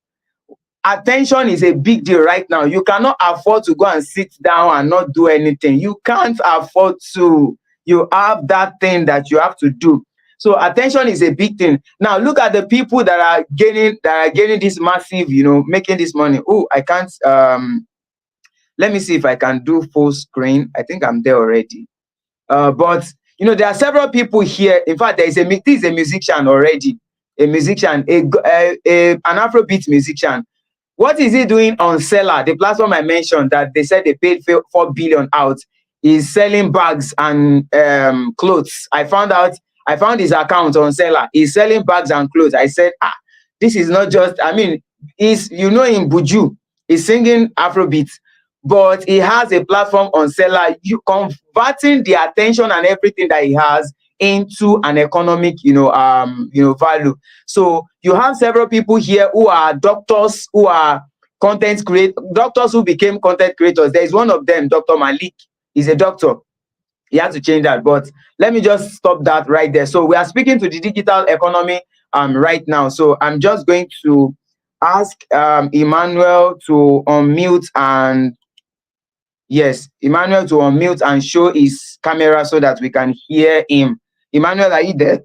Attention is a big deal right now. You cannot afford to go and sit down and not do anything. You can't afford to. You have that thing that you have to do. So attention is a big thing. Now look at the people that are gaining this massive, you know, making this money. Oh, I can't. Let me see if I can do full screen. I think I'm there already. But you know, there are several people here. In fact, this is a musician already. A musician, an Afrobeat musician. What is he doing on Seller, the platform I mentioned that they said they paid 4 billion out? He's selling bags and clothes. I found his account on Seller. He's selling bags and clothes. I said, this is not just, I mean, you know him, Buju. He's singing Afrobeat, but he has a platform on Seller. You converting the attention and everything that he has into an economic, value. So you have several people here who are doctors, who are doctors who became content creators. There is one of them, Dr. Malik, is a doctor. He has to change that, but let me just stop that right there. So we are speaking to the digital economy right now. So I'm just going to ask Emmanuel to unmute, and yes, Emmanuel to unmute and show his camera so that we can hear him. Emmanuel, are you there?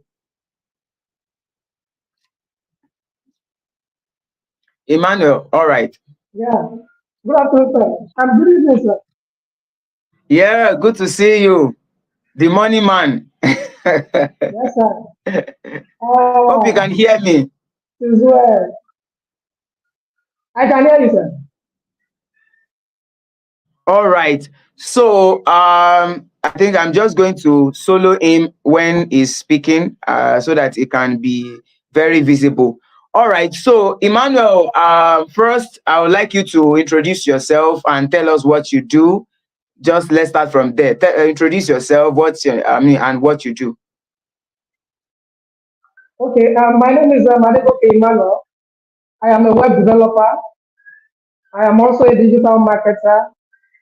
Emmanuel, all right. Yeah. Good afternoon, sir. I'm good evening, sir. Yeah, good to see you. The money man. Yes, sir. Hope you can hear me. As well. I can hear you, sir. All right. So I think I'm just going to solo him when he's speaking so that it can be very visible. All right. So, Emmanuel, first, I would like you to introduce yourself and tell us what you do. Just let's start from there. Introduce yourself, and what you do. Okay, my name is Adegoke Emmanuel. I am a web developer. I am also a digital marketer,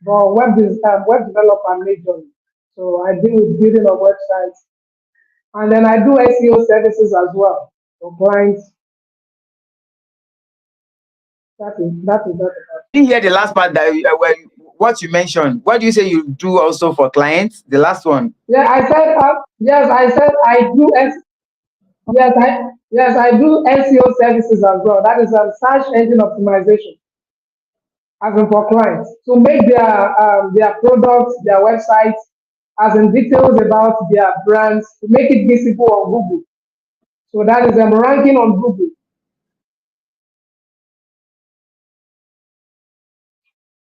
but web developer majorly. So I deal with building of websites, and then I do SEO services as well for clients. That is. Didn't hear the last part that what you mentioned. What do you say you do also for clients? The last one. Yeah, I said yes. I said I do yes I do SEO services as well. That is search engine optimization, as in for clients to make their products, their websites, as in details about their brands, to make it visible on Google. So that is ranking on Google.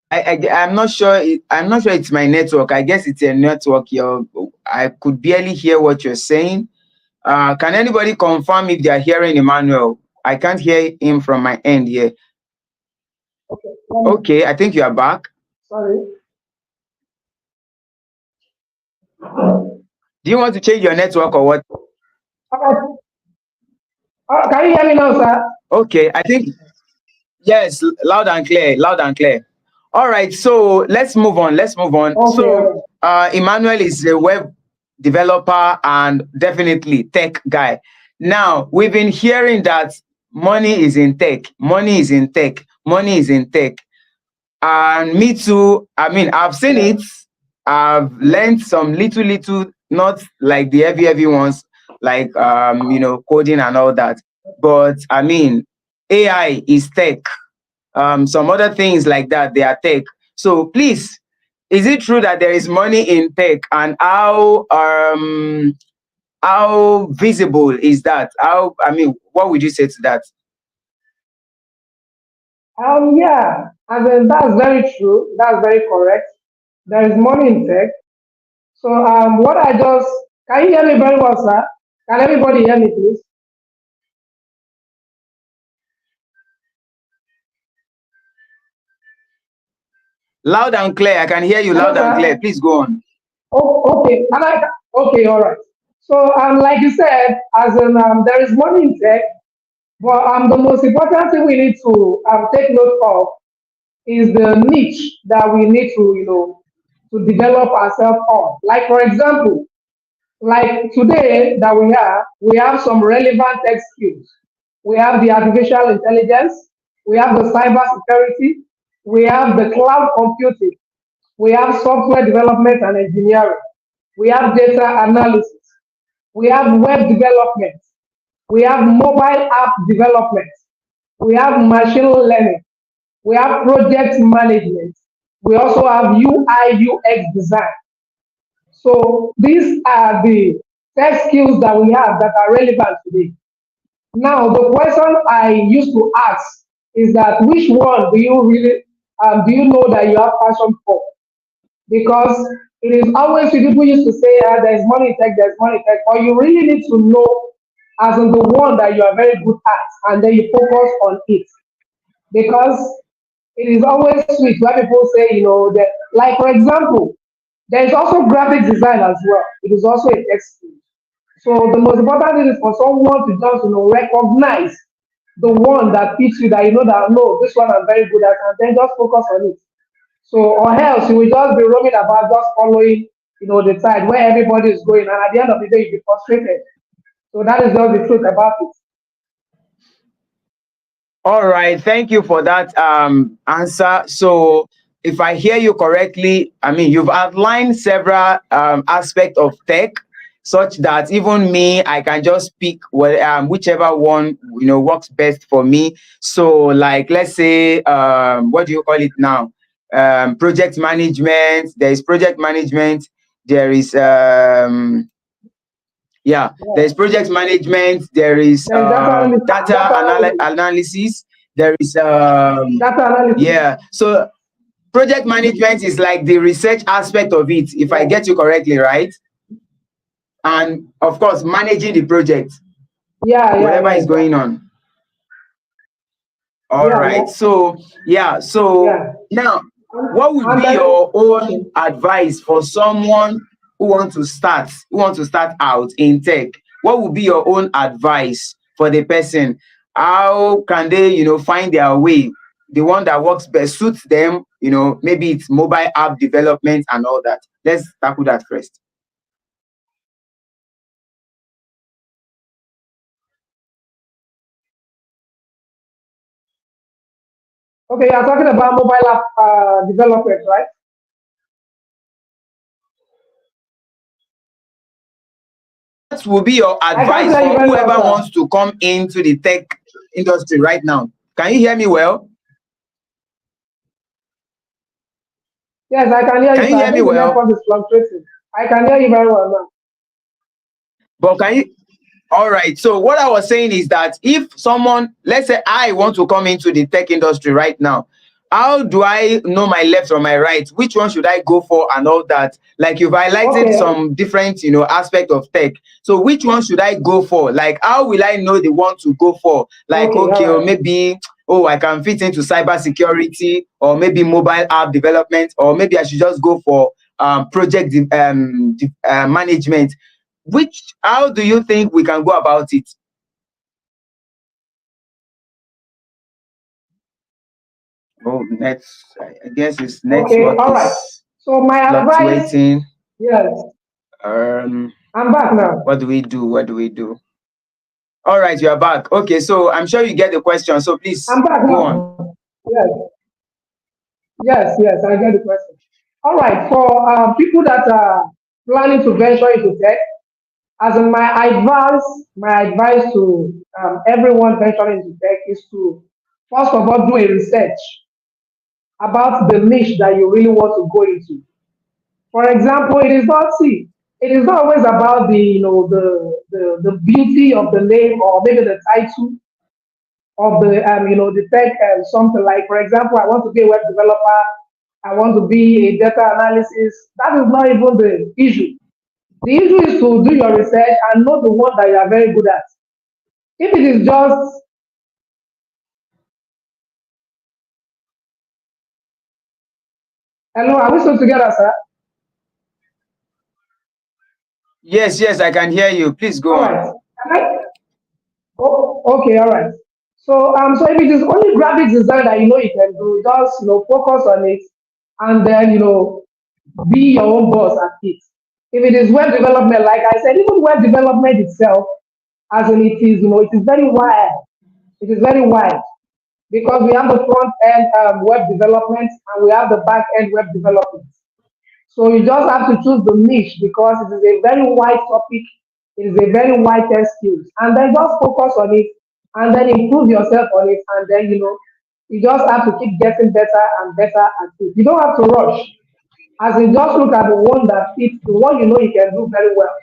I'm not sure. I'm not sure it's my network. I guess it's a network. I could barely hear what you're saying. Can anybody confirm if they are hearing Emmanuel? I can't hear him from my end here. Okay. Okay, I think you are back. Sorry. Do you want to change your network or what? Can you hear me now, sir? Okay, I think yes, loud and clear, loud and clear. All right, so let's move on. Let's move on. Okay. So, Emmanuel is a web developer and definitely tech guy. Now, we've been hearing that money is in tech, money is in tech, money is in tech. And me too, I mean, I've seen it, I've learned some little, not like the heavy ones, like, coding and all that. But I mean, AI is tech. Some other things like that, they are tech. So please, is it true that there is money in tech, and how visible is that? What would you say to that? Yeah, as in that's very true. That's very correct. There is money in tech. So what I just can you hear me very well, sir? Can everybody hear me, please? Loud and clear. I can hear you Hello, loud and clear. sir. Please go on. Oh, okay. Okay, all right. So like you said, as in there is money in tech, but the most important thing we need to take note of is the niche that we need to to develop ourselves on. Like for example, like today that we have some relevant tech skills. We have the artificial intelligence, we have the cyber security, we have the cloud computing, we have software development and engineering, we have data analysis, we have web development, we have mobile app development, we have machine learning, we have project management, we also have UI UX design. So these are the tech skills that we have that are relevant today. Now, the question I used to ask is that which one do you really do you know that you have passion for? Because it is always people used to say, there's money in tech, there's money in tech, but you really need to know as in the one that you are very good at, and then you focus on it. Because it is always sweet when people say, that, like for example, there is also graphic design as well. It is also a tech skill. So the most important thing is for someone to just recognize the one that fits you, that you know that no, this one I'm very good at, and then just focus on it. So or else you will just be roaming about, just following the tide where everybody is going, and at the end of the day you'll be frustrated. So that is just the truth about it. All right, thank you for that answer. So, if I hear you correctly, I mean, you've outlined several aspects of tech, such that even me, I can just pick whichever one works best for me. So, like, let's say, what do you call it now? Project management. There is project management. There is yeah, there's project management, there is analysis, there is Data analysis. yeah. So project management is like the research aspect of it, if I get you correctly, right? And of course, managing the project, Yeah, whatever is going on. All Yeah, right. yeah, So yeah. So yeah. now, And, what would and be then, your okay. own advice for someone who wants to start out in tech? What would be your own advice for the person? How can they, find their way, the one that works best, suits them? Maybe it's mobile app development and all that. Let's tackle that first. Okay, you're talking about mobile app development, right? What will be your I can't advice hear you for very well, whoever sir. wants to come into the tech industry right now? Can you hear me well? Yes, I can hear you, Can sir. you I hear me think the well? network is fluctuating. I can hear you very well now. But can you All right. So what I was saying is that if someone, let's say I want to come into the tech industry right now, how do I know my left from my right? Which one should I go for and all that? Like you've highlighted Okay, some different, aspect of tech. So which one should I go for? Like how will I know the one to go for? Like, okay, all okay, or right. maybe, oh, I can fit into cyber security, or maybe mobile app development, or maybe I should just go for project management. Which How do you think we can go about it? Oh, I guess his Okay, network all right. is So my advice, fluctuating. yes, Um, I'm back now. what do we do? What do we do? All right, you are back. Okay, so I'm sure you get the question. So please I'm back go on. now. Yes, yes, I get the question. All right, for people that are planning to venture into tech, as in my advice to everyone venturing into tech is to first of all do a research about the niche that you really want to go into. For example, it is not always about the beauty of the name or maybe the title of the tech something like, for example, I want to be a web developer, I want to be a data analysis. That is not even the issue. The issue is to do your research and know the one that you are very good at. If it is just, hello, are we still together, sir? Yes, yes, I can hear you. Please go All on. right. Oh, okay, all right. So if it is only graphic design that you know you can do, just focus on it, and then be your own boss at it. If it is web development, like I said, even web development itself, as in it is, it is very wide. It is very wide because we have the front end web development and we have the back end web development. So you just have to choose the niche because it is a very wide topic. It is a very wide test skills. And then just focus on it and then improve yourself on it. And then, you just have to keep getting better and better at it. You don't have to rush. As in just look at the one that fits, the one you know you can do very well.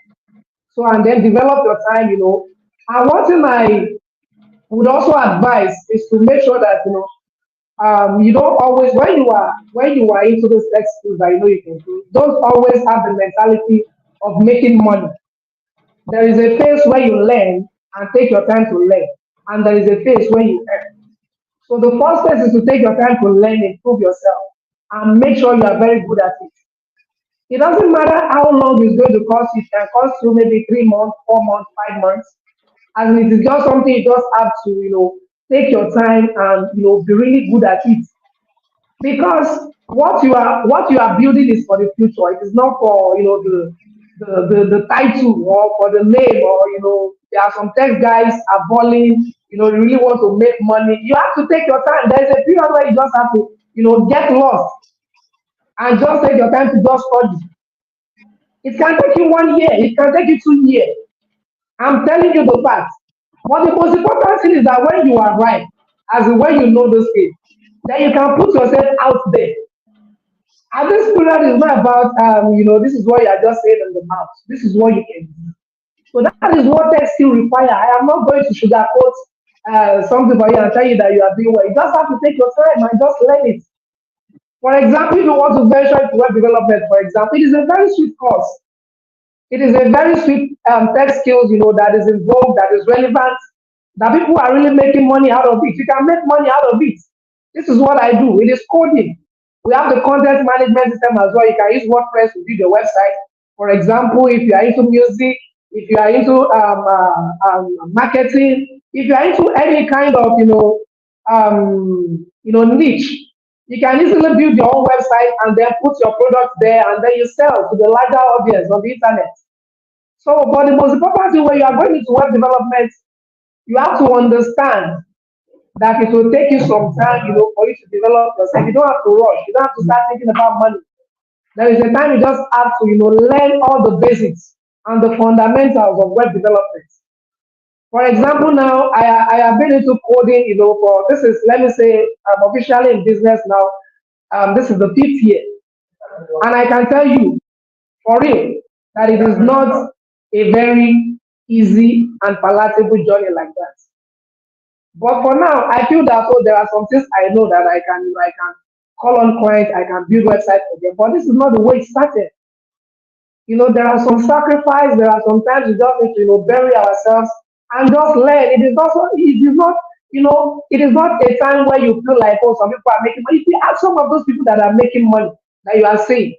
So and then develop your time. And one thing I would also advise is to make sure that you don't always when you are into those tech skills that you know you can do, don't always have the mentality of making money. There is a phase where you learn and take your time to learn, and there is a phase where you earn. So the first phase is to take your time to learn, improve yourself, and make sure you are very good at it. It doesn't matter how long it's going to cost you. It can cost you maybe 3 months, 4 months, 5 months. And it is just something you just have to, take your time and be really good at it. Because what you are building is for the future. It is not for the title or for the name, or there are some tech guys are balling. You really want to make money. You have to take your time. There is a period where you just have to get lost and just take your time to just study. It can take you 1 year. It can take you 2 years. I'm telling you the fact. But the most important thing is that when you are right, as in when you know those things, then you can put yourself out there. And this period is not about, this is what you are just saying in the mouth. This is what you can do. So that is what tech skill require. I am not going to sugarcoat something for you and tell you that you are doing well. You just have to take your time and just learn it. For example, if you want to venture into web development, for example, it is a very sweet course. It is a very sweet tech skills, that is involved, that is relevant. that people are really making money out of it. You can make money out of it. This is what I do. It is coding. We have the content management system as well. You can use WordPress to build your website. For example, if you are into music, if you are into marketing, if you are into any kind of niche, you can easily build your own website and then put your product there, and then you sell to the larger audience on the internet. So, but the most important thing when you are going into web development, you have to understand that it will take you some time, for you to develop yourself. You don't have to rush. You don't have to start thinking about money. There is a time you just have to, learn all the basics and the fundamentals of web development. For example, now I have been into coding, for this is, let me say, I'm officially in business now. This is the 5th year. And I can tell you, for real, that it is not a very easy and palatable journey like that. But for now, I feel that there are some things I know that I can call on clients, I can build websites for them. But this is not the way it started. There are some sacrifice, there are some times we just need to, bury ourselves and just learn. It is not a time where you feel like, oh, some people are making money. If you ask some of those people that are making money that you are seeing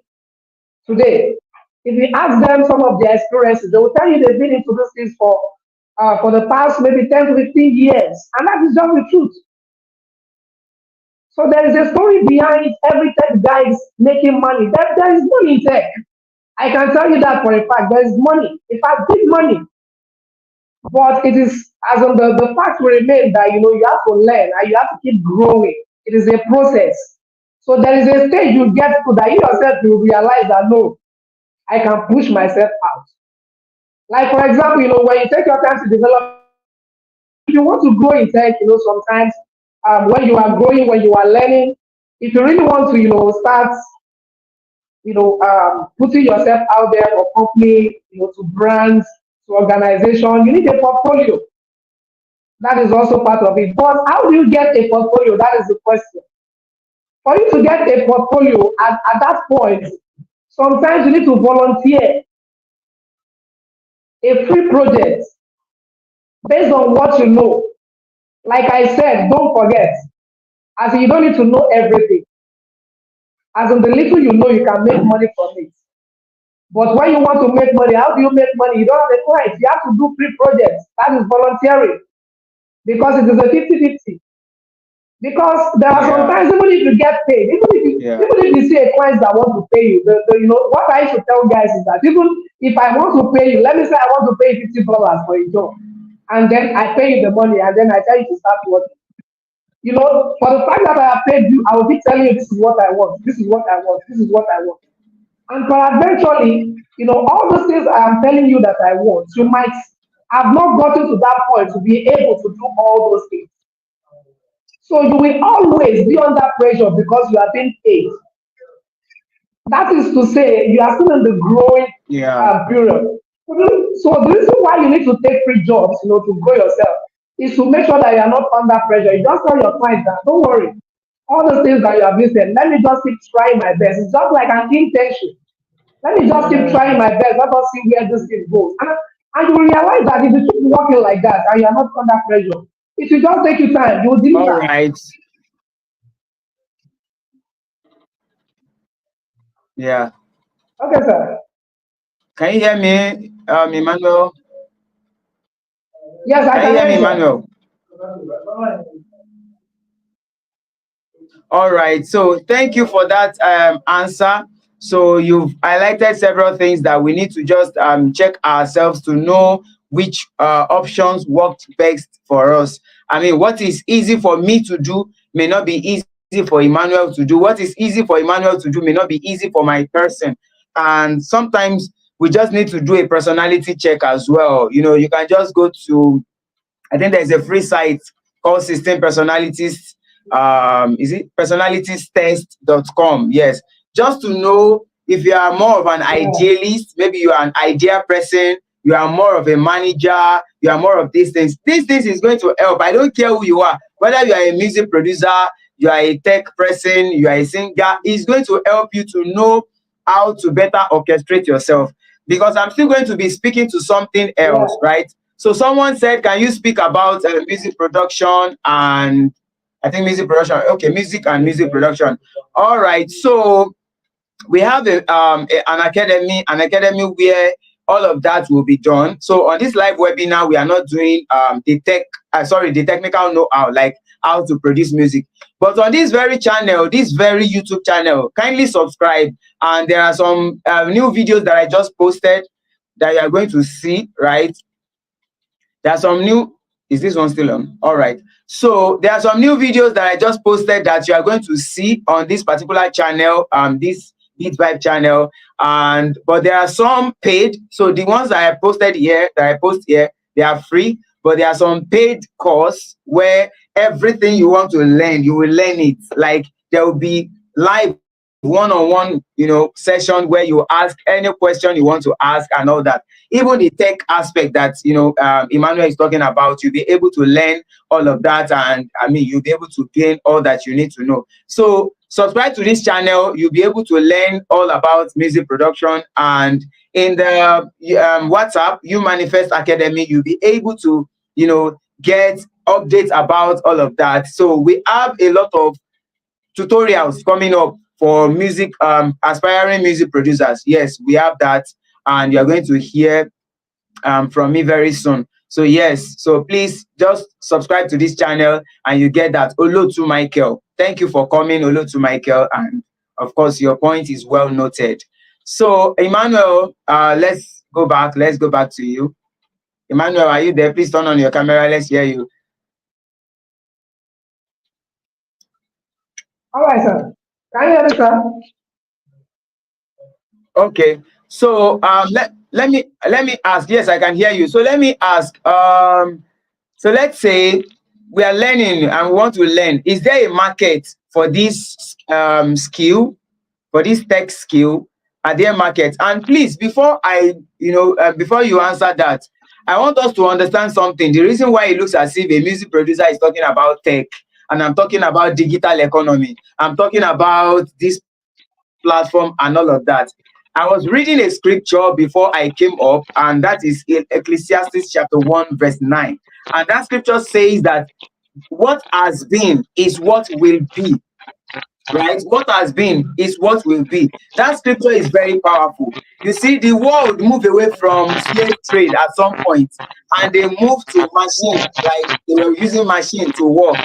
today, if you ask them some of their experiences, they will tell you they've been into these things for the past maybe 10 to 15 years. And that is just the truth. So there is a story behind every tech guy is making money. There is money in tech. I can tell you that for a fact. There is money. In fact, big money. But it is, as on the fact will remain that, you have to learn and you have to keep growing. It is a process. So there is a stage you get to that you yourself will realize that, no, I can push myself out. Like, for example, when you take your time to develop, if you want to grow in tech, sometimes when you are growing, when you are learning, if you really want to, start, putting yourself out there for company, to brands, to organization, you need a portfolio. That is also part of it. But how do you get a portfolio? That is the question. For you to get a portfolio at that point, sometimes you need to volunteer a free project based on what you know. Like I said, don't forget, as in you don't need to know everything. As in the little you know, you can make money from it. But when you want to make money, how do you make money? You don't have a client. You have to do free projects. That is volunteering. Because it is a 50-50. Because there are sometimes, even if you get paid, even if you see a client that wants to pay you, what I should tell guys is that even if I want to pay you, let me say I want to pay you $50 for a job, and then I pay you the money, and then I tell you to start working. For the fact that I have paid you, I will be telling you this is what I want, this is what I want, this is what I want. And eventually, all those things I am telling you that I want, you might have not gotten to that point to be able to do all those things. So you will always be under pressure because you are being paid. That is to say, you are still in the growing period. So the reason why you need to take free jobs, to grow yourself, is to make sure that you are not under pressure. You just tell your client that, don't worry, all those things that you have listed, let me just keep trying my best. It's just like an internship. Let me just keep trying my best. Let us see where this thing goes. And you will realize that if you keep working like that and you are not under pressure, it will just take you time. You will deliver. All right. Yeah. Okay, sir. Can you hear me, Emmanuel? Yes, I Can you hear can me, hear you. Emmanuel? All right. So thank you for that answer. So you've highlighted several things that we need to just check ourselves to know which options worked best for us. I mean, what is easy for me to do may not be easy for Emmanuel to do. What is easy for Emmanuel to do may not be easy for my person. And sometimes we just need to do a personality check as well. You can just go to, I think there's a free site called System Personalities. Is it personalitiestest.com? Yes. Just to know if you are more of an idealist, maybe you are an idea person, you are more of a manager, you are more of these things. These things is going to help. I don't care who you are, whether you are a music producer, you are a tech person, you are a singer, it's going to help you to know how to better orchestrate yourself. Because I'm still going to be speaking to something else, right? So someone said, can you speak about music production and I think music production. Okay, music and music production. All right. So we have an academy where all of that will be done. So on this live webinar, we are not doing the technical know-how, like how to produce music. But on this very channel, this very YouTube channel, kindly subscribe. And there are some new videos that I just posted that you are going to see, right? There are some new, is this one still on? All right. So there are some new videos that I just posted that you are going to see on this particular channel, this Beat Vibe channel. And but there are some paid. So the ones that I posted here, they are free. But there are some paid course where everything you want to learn, you will learn it. Like there will be live one-on-one, session where you ask any question you want to ask and all that. Even the tech aspect that Emmanuel is talking about, you'll be able to learn all of that, and I mean you'll be able to gain all that you need to know. So subscribe to this channel, you'll be able to learn all about music production. And in the WhatsApp You Manifest Academy, you'll be able to get updates about all of that. So we have a lot of tutorials coming up for music aspiring music producers. Yes, we have that, and you're going to hear from me very soon. So yes, so please just subscribe to this channel and you get that. Olotu Michael, thank you for coming, Olotu Michael, and of course your point is well noted. So Emmanuel, let's go back to you. Emmanuel, are you there? Please turn on your camera, let's hear you. All right, sir. Can you hear me, sir? Okay, so let me ask. Yes, I can hear you. So let me ask. So let's say we are learning and we want to learn. Is there a market for this skill, for this tech skill? Are there markets? And please, before before you answer that, I want us to understand something. The reason why it looks as if a music producer is talking about tech, and I'm talking about digital economy, I'm talking about this platform and all of that. I was reading a scripture before I came up, and that is in Ecclesiastes chapter 1, verse 9. And that scripture says that what has been is what will be. Right? What has been is what will be. That scripture is very powerful. You see, the world moved away from slave trade at some point, and they moved to machine, like they were using machine to work.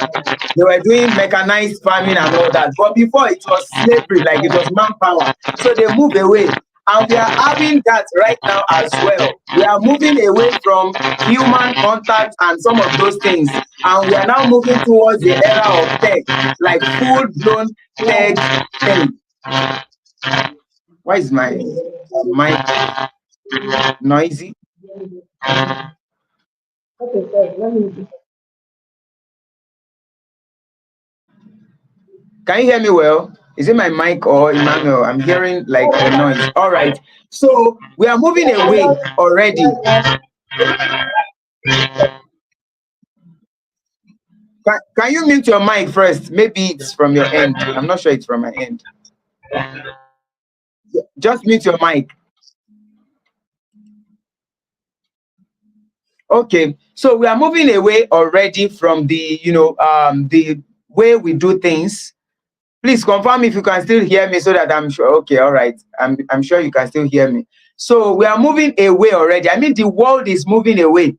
They were doing mechanized farming and all that. But before, it was slavery, like it was manpower. So they moved away. And we are having that right now as well. We are moving away from human contact and some of those things. And we are now moving towards the era of tech, like full-blown tech thing. Why is my mic noisy? Okay, sir. Let me. Can you hear me well? Is it my mic or Emmanuel? I'm hearing like a noise. All right. So we are moving away already. Can you mute your mic first? Maybe it's from your end. I'm not sure it's from my end. Just mute your mic. Okay. So we are moving away already from the, the way we do things. Please confirm if you can still hear me so that I'm sure. Okay, all right. I'm sure you can still hear me. So we are moving away already. I mean, the world is moving away.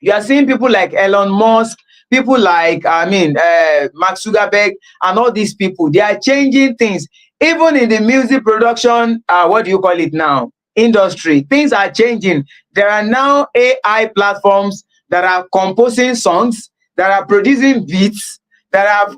You are seeing people like Elon Musk, people like, Mark Zuckerberg, and all these people. They are changing things. Even in the music production, what do you call it now? Industry. Things are changing. There are now AI platforms that are composing songs, that are producing beats, that are,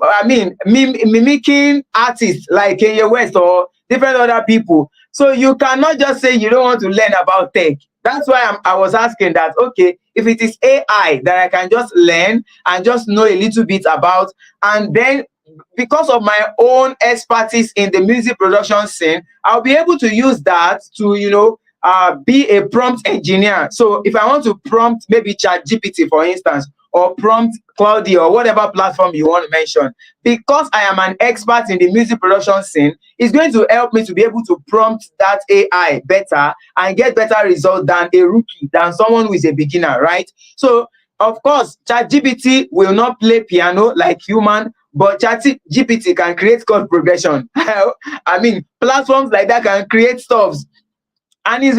mimicking artists like Kanye West or different other people. So you cannot just say you don't want to learn about tech. That's why I was asking that, okay, if it is AI that I can just learn and just know a little bit about, and then because of my own expertise in the music production scene, I'll be able to use that to, be a prompt engineer. So if I want to prompt maybe ChatGPT, for instance, or prompt Claudia or whatever platform you want to mention. Because I am an expert in the music production scene, it's going to help me to be able to prompt that AI better and get better results than a rookie, than someone who is a beginner, right? So of course, ChatGPT will not play piano like human, but ChatGPT can create chord progression. I mean, platforms like that can create stuff, and it's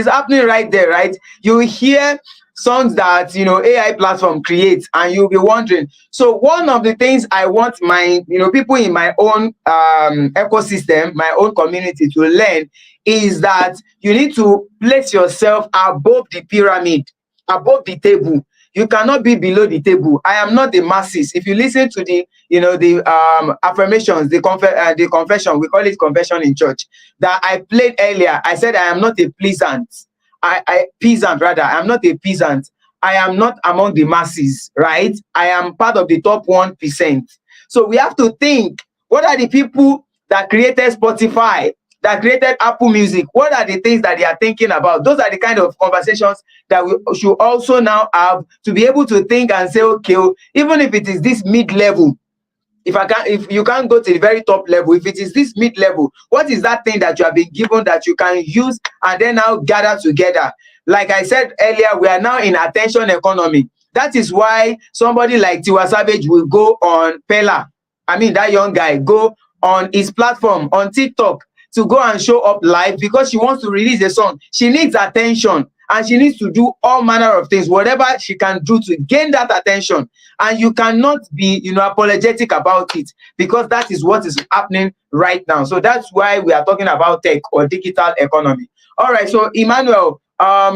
happening right there, right? You hear songs that AI platform creates, and you'll be wondering. So one of the things I want my people in my own ecosystem, my own community to learn is that you need to place yourself above the pyramid, above the table. You cannot be below the table. I am not the masses. If you listen to the affirmations, the confession, we call it confession in church, that I played earlier, I said I am not a peasant. Peasant rather. I am not a peasant. I am not among the masses, right? I am part of the top 1%. So we have to think, what are the people that created Spotify, that created Apple Music? What are the things that they are thinking about? Those are the kind of conversations that we should also now have, to be able to think and say, okay, even if it is this mid-level, if you can't go to the very top level, if it is this mid-level, what is that thing that you have been given that you can use and then now gather together? Like I said earlier, we are now in attention economy. That is why somebody like Tiwa Savage will go on Pella. I mean, that young guy go on his platform on TikTok to go and show up live, because she wants to release a song. She needs attention, and she needs to do all manner of things, whatever she can do to gain that attention. And you cannot be apologetic about it, because that is what is happening right now. So that's why we are talking about tech or digital economy. All right, so Emmanuel,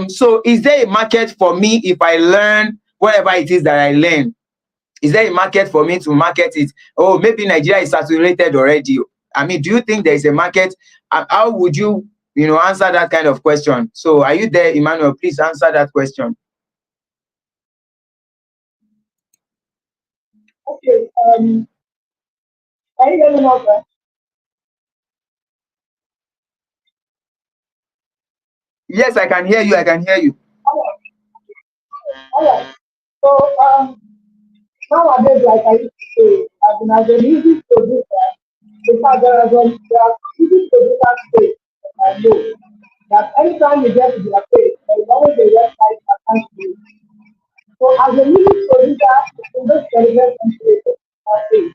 so is there a market for me if I learn whatever it is that I learn? Is there a market for me to market it? Oh, maybe Nigeria is saturated already. I mean, do you think there is a market? How would you answer that kind of question? So are you there, Emmanuel? Please answer that question. Okay. Can you hear me now, sir? Yes, I can hear you. I can hear you. All right. So nowadays, like I used to say, as a music producer, because there are music producer space that I know that anytime you get to their page, there is always a website attached to it. So as a music producer, in this television page,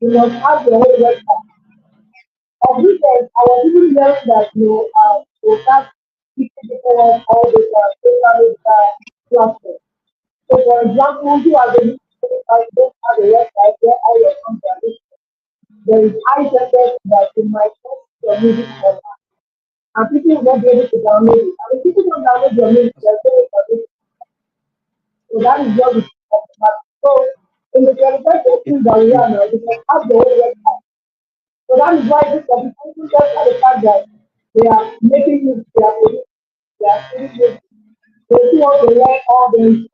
you must have your own website. Of recent, I was even hearing that you start picking people up all these social media platforms. So for example, you are the music producer, you don't have a website where all your songs are listed. There is high chances that you might post your music online, and people will not be able to download it. And if people don't download your music, there's no way for it. So that is what we talk about. So in the 21st century that we are now, you can have your own website. So that is why this conversation just at the fact that they are making music, they are creating music. They still want to learn all these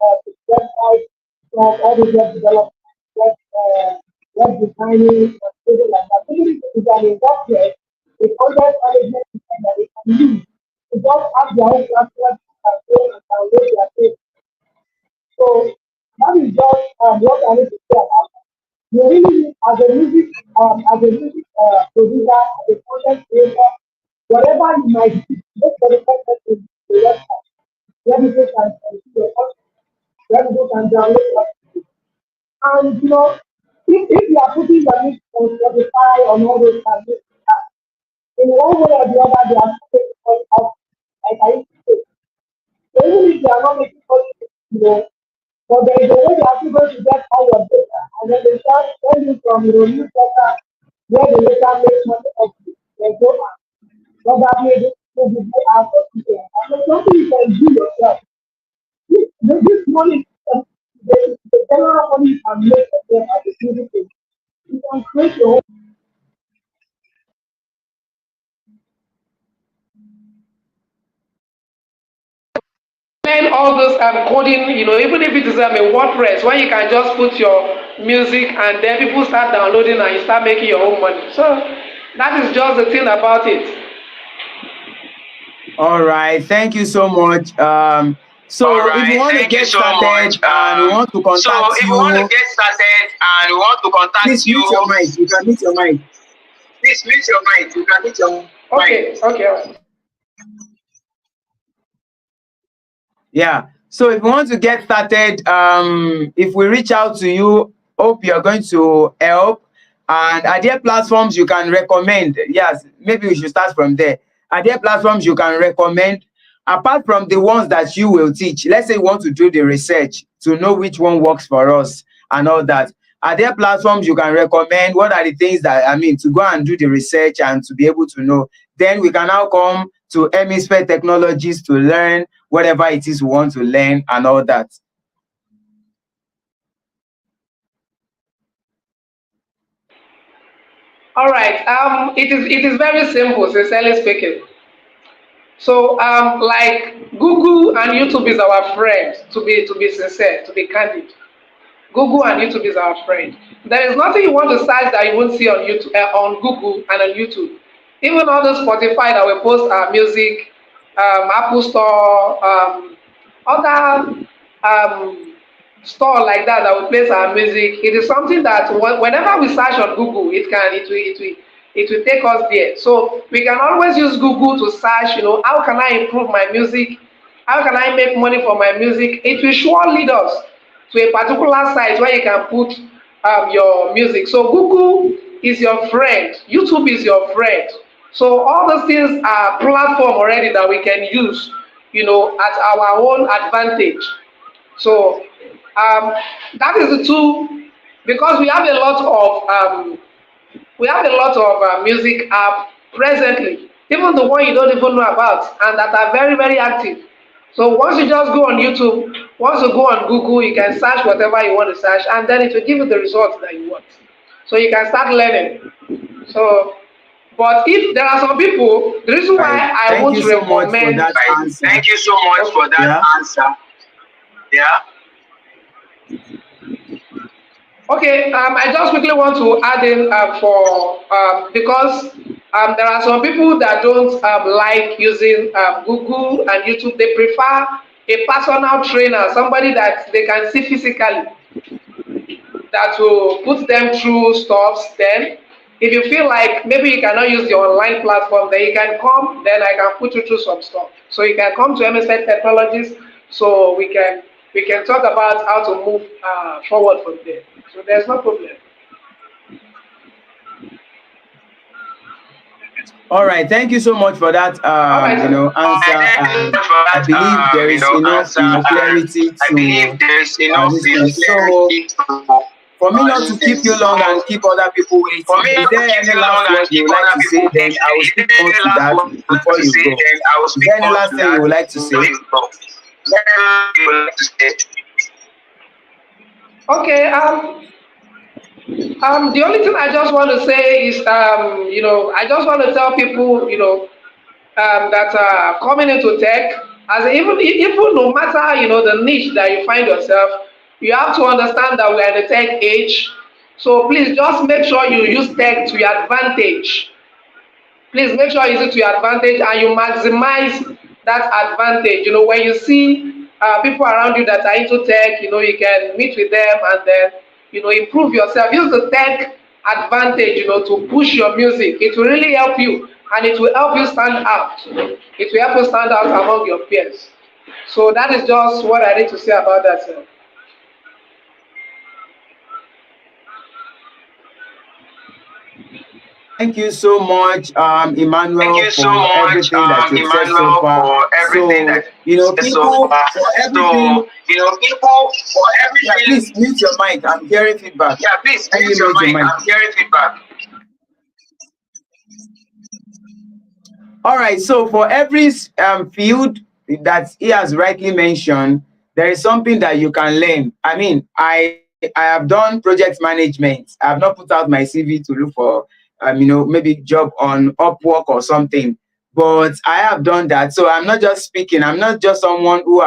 websites, from all the web development, web designing, and things like that. Even if it is an investment, the content management system that they can use to just have their own platform and go and download their things. So that is just what I need to say about that. You really need, producer, as a content creator, whatever you might do, just for the content is the website. Where people can see your content, where people can download your content. And if you are putting your music on Spotify on all those things, in one way or the other, they are putting it out, like I used to say. So even if they are not making money, but there is a way they are still going to get all your data, and then they start sending from newsletter where the later make money of it. They go out. Probably this will be go out of here. And so something you can do yourself. This money, the general money you can make yourself as a citizen, you can create your own. Learn all those coding, even if it is a WordPress, where you can just put your music and then people start downloading and you start making your own money. So that is just the thing about it. All right, thank you so much. So if you want to get started and we want to contact you, please mute your mic. You can mute your mic. Okay, okay. Yeah. So if you want to get started, if we reach out to you, hope you're going to help. And are there platforms you can recommend? Yes, maybe we should start from there. Are there platforms you can recommend apart from the ones that you will teach? Let's say you want to do the research to know which one works for us and all that. Are there platforms you can recommend? What are the things that, I mean, to go and do the research and to be able to know? Then we can now come to Hemisphere Technologies to learn whatever it is we want to learn and all that. All right. It is very simple, sincerely speaking. So like Google and YouTube is our friend. To be sincere, to be candid. Google and YouTube is our friend. There is nothing you want to search that you won't see on YouTube, on Google and on YouTube. Even all the Spotify that we post our music, Apple Store, other store like that that we place our music. It is something that whenever we search on Google, it will take us there. So we can always use Google to search. How can I improve my music? How can I make money from my music? It will sure lead us to a particular site where you can put your music. So Google is your friend. YouTube is your friend. So all those things are platform already that we can use, at our own advantage. So that is the two, because we have a lot of music app presently, even the one you don't even know about, and that are very very active. So once you just go on YouTube, once you go on Google, you can search whatever you want to search, and then it will give you the results that you want. So you can start learning. So, but if there are some people, the reason why Right. I Thank won't you so much for recommend. that answer. Thank you so much for that Yeah. answer. Yeah. Okay, I just quickly want to add in because there are some people that don't like using Google and YouTube. They prefer a personal trainer, somebody that they can see physically, that will put them through stuffs. Then, if you feel like maybe you cannot use the online platform, then you can come. Then I can put you through some stuff. So you can come to MSN Technologies, so we can talk about how to move forward from there. So there's no problem. All right. Thank you so much for that, All right. answer. Thank you And for I that, believe there is enough, answer. clarity I believe to there is enough, this thing. So, clarity to for me not to this keep thing. you long and So, keep other people for waiting, me is not to there keep any you last long word and you keep would like other to people say? Then waiting, I will is speak there more any to last that word before to you say? go. Then I will Is speak there any more last to thing you that would like to before say? you go. You would like to say? Okay. The only thing I just want to say is, I just want to tell people, that are coming into tech, as even no matter, the niche that you find yourself, you have to understand that we are in the tech age. So please just make sure you use tech to your advantage. Please make sure you use it to your advantage and you maximize that advantage. When you see people around you that are into tech, you can meet with them and then, improve yourself. Use the tech advantage, to push your music. It will really help you and it will help you stand out. It will help you stand out among your peers. So that is just what I need to say about that, sir. Thank you so much, Thank Emmanuel, you so for much, everything that you've said so Emmanuel, far. for everything So, that you said so people, far. for everything, So, people, for yeah, everything. please mute your mic. I'm hearing feedback. Yeah, please Can mute you your mute your mic. mic? I'm hearing feedback. All right. So for every field that he has rightly mentioned, there is something that you can learn. I mean, I have done project management. I have not put out my CV to look for maybe job on Upwork or something. But I have done that. So I'm not just speaking. I'm not just someone who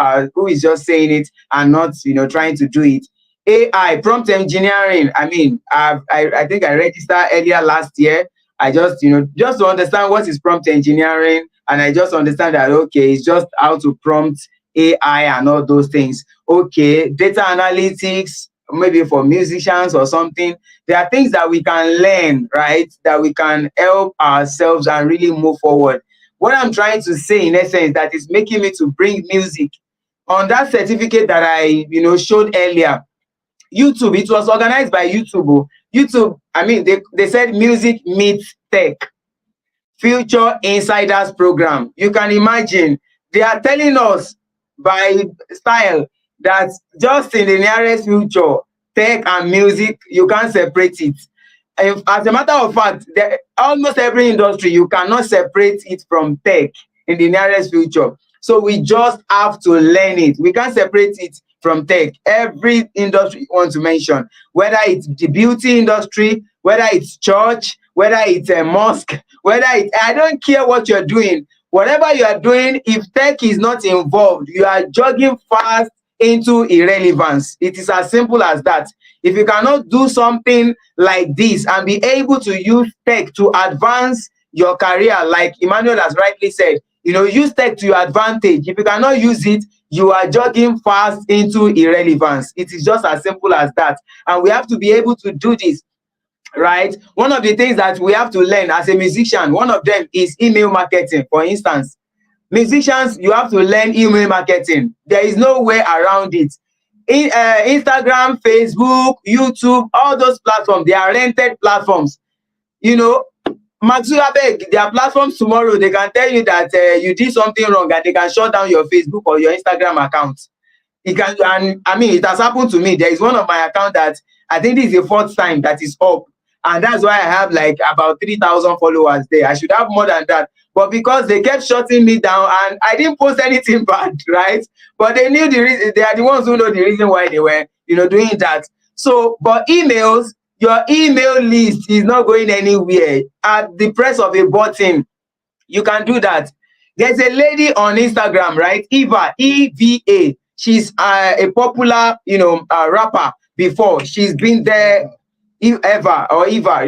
is just saying it and not trying to do it. AI prompt engineering. I mean, I think I registered earlier last year. I just, just to understand what is prompt engineering, and I just understand that okay, it's just how to prompt AI and all those things. Okay, data analytics, maybe for musicians or something. There are things that we can learn, right? That we can help ourselves and really move forward. What I'm trying to say in essence that is making me to bring music on that certificate that I showed earlier. YouTube, it was organized by YouTube. YouTube, I mean, they said music meets tech. Future Insiders Program. You can imagine they are telling us by style that just in the nearest future, tech and music, you can't separate it. As a matter of fact, almost every industry, you cannot separate it from tech in the nearest future. So we just have to learn it. We can't separate it from tech. Every industry you want to mention, whether it's the beauty industry, whether it's church, whether it's a mosque, whether it's, I don't care what you're doing. Whatever you are doing, if tech is not involved, you are jogging fast into irrelevance. It is as simple as that. If you cannot do something like this and be able to use tech to advance your career, like Emmanuel has rightly said, use tech to your advantage. If you cannot use it, you are jogging fast into irrelevance. It is just as simple as that. And we have to be able to do this, right? One of the things that we have to learn as a musician, one of them is email marketing. For instance, musicians, you have to learn email marketing. There is no way around it. In Instagram, Facebook, YouTube, all those platforms, they are rented platforms. Mark Zuckerberg, their platforms tomorrow, they can tell you that you did something wrong and they can shut down your Facebook or your Instagram account. It can, and I mean, it has happened to me. There is one of my account that I think this is the 4th time that is up, and that's why I have like about 3,000 followers there. I should have more than that, but because they kept shutting me down and I didn't post anything bad, right? But they knew the reason. They are the ones who know the reason why they were, doing that. So, but emails, your email list is not going anywhere. At the press of a button, you can do that. There's a lady on Instagram, right? Eva, EVA. She's a popular, rapper before. She's been there, Eva,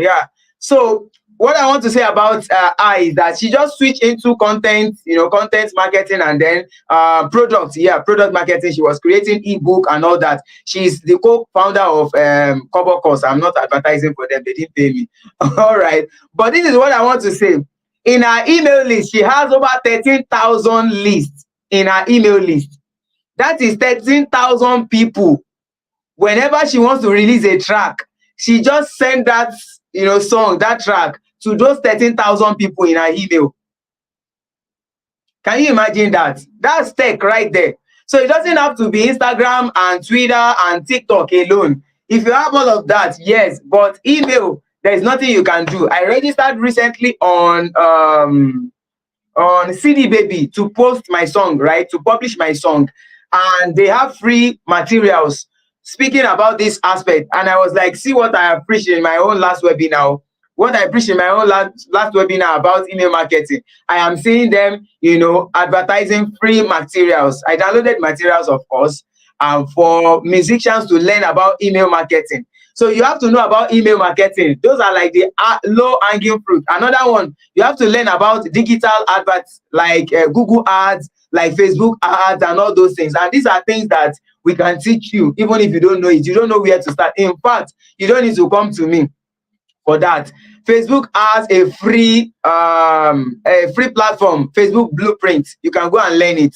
yeah. So what I want to say about her is that she just switched into content, content marketing, and then product marketing. She was creating ebook and all that. She's the co-founder of Cover Course. I'm not advertising for them; they didn't pay me. All right, but this is what I want to say. In her email list, she has over 13,000 lists in her email list. That is 13,000 people. Whenever she wants to release a track, she just send that song, that track to those 13,000 people in her email. Can you imagine that? That's tech right there. So it doesn't have to be Instagram and Twitter and TikTok alone. If you have all of that, yes, but email, there's nothing you can do. I registered recently on CD Baby to post my song, right? To publish my song. And they have free materials speaking about this aspect. And I was like, see what I have preached in my own last webinar. What I preached in my own last webinar about email marketing. I am seeing them, advertising free materials. I downloaded materials, of course, for musicians to learn about email marketing. So you have to know about email marketing. Those are like the low hanging fruit. Another one, you have to learn about digital adverts like Google ads, like Facebook ads and all those things. And these are things that we can teach you, even if you don't know it. You don't know where to start. In fact, you don't need to come to me for that. Facebook has a free platform, Facebook Blueprint. You can go and learn it.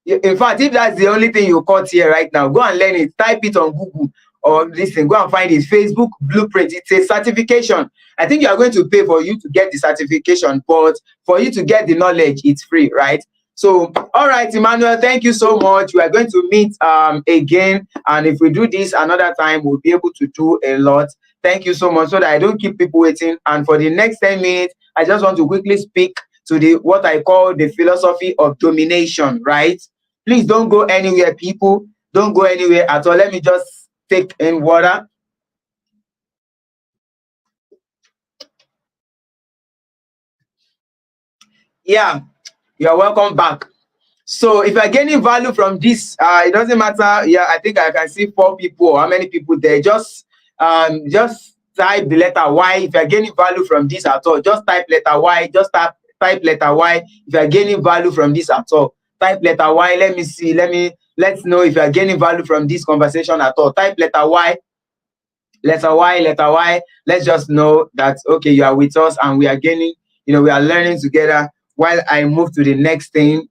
In fact, if that's the only thing you caught here right now, go and learn it. Type it on Google or listen, go and find it. Facebook Blueprint. It's a certification. I think you are going to pay for you to get the certification, but for you to get the knowledge, it's free, right? So, all right, Emmanuel, thank you so much. We are going to meet again. And if we do this another time, we'll be able to do a lot. Thank you so much, so that I don't keep people waiting. And for the next 10 minutes, I just want to quickly speak to what I call the philosophy of domination, right? Please don't go anywhere, people. Don't go anywhere at all. Let me just take in water. Yeah, you're welcome back. So if you're getting value from this, it doesn't matter. Yeah, I think I can see 4 people or how many people there. Just type the letter Y. If you're getting value from this at all, just type letter Y. Just type letter Y if you're gaining value from this at all. Type letter Y. Let me see. Let's know if you are gaining value from this conversation at all. Type letter Y. Letter Y, letter Y. Let's just know that, okay, you are with us and we are gaining, we are learning together. While I move to the next thing,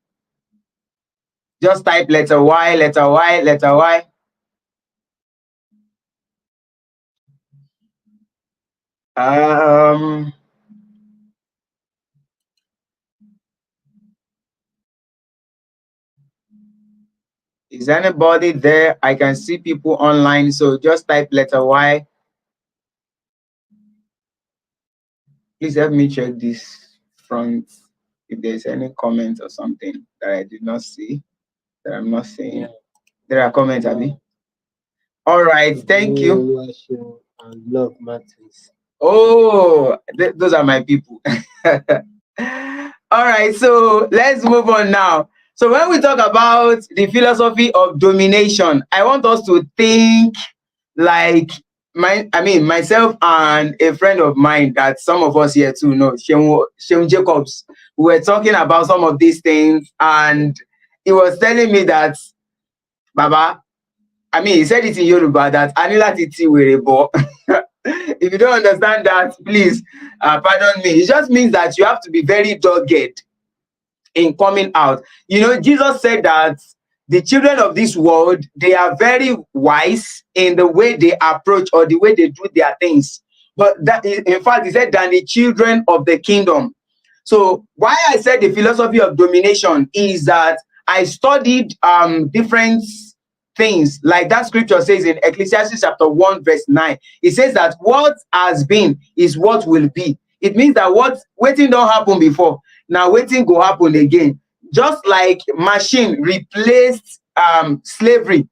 just type letter Y, letter Y, letter Y. Is anybody there? I can see people online, so just type letter Y. Please help me check this front if there's any comment or something that I did not see, that I'm not seeing. There are comments, Abby. All right, thank you. And Love Martins. Oh, those are my people. All right, so let's move on now. So when we talk about the philosophy of domination, I want us to think like myself and a friend of mine that some of us here too know, Sheung Jacobs. We were talking about some of these things, and he was telling me that, Baba, he said it in Yoruba that Anila Titi Werebo. If you don't understand that, please pardon me. It just means that you have to be very dogged in coming out. Jesus said that the children of this world, they are very wise in the way they approach or the way they do their things. But that is, in fact, he said, than the children of the kingdom. So why I said the philosophy of domination is that I studied different things, like that scripture says in Ecclesiastes chapter 1 verse 9. It says that what has been is what will be. It means that what waiting don't happen before, now waiting go happen again. Just like machine replaced slavery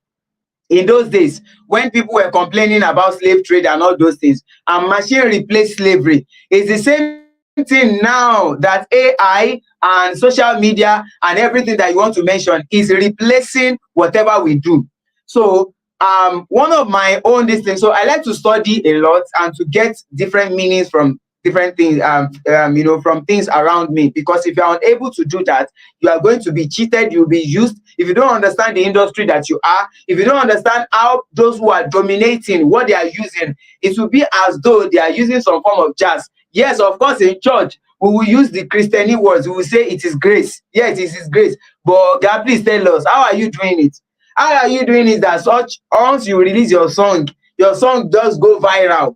in those days when people were complaining about slave trade and all those things, and machine replaced slavery. It's the same thing now that AI and social media and everything that you want to mention is replacing whatever we do. So one of my own things, so I like to study a lot and to get different meanings from different things, from things around me, because if you're unable to do that, you are going to be cheated, you'll be used. If you don't understand the industry that you are, if you don't understand how those who are dominating what they are using, it will be as though they are using some form of jazz. Yes, of course, in church we will use the Christian words, we will say it is grace. Yes, it is grace. But God, please tell us, how are you doing it? How are you doing it that such once you release your song does go viral?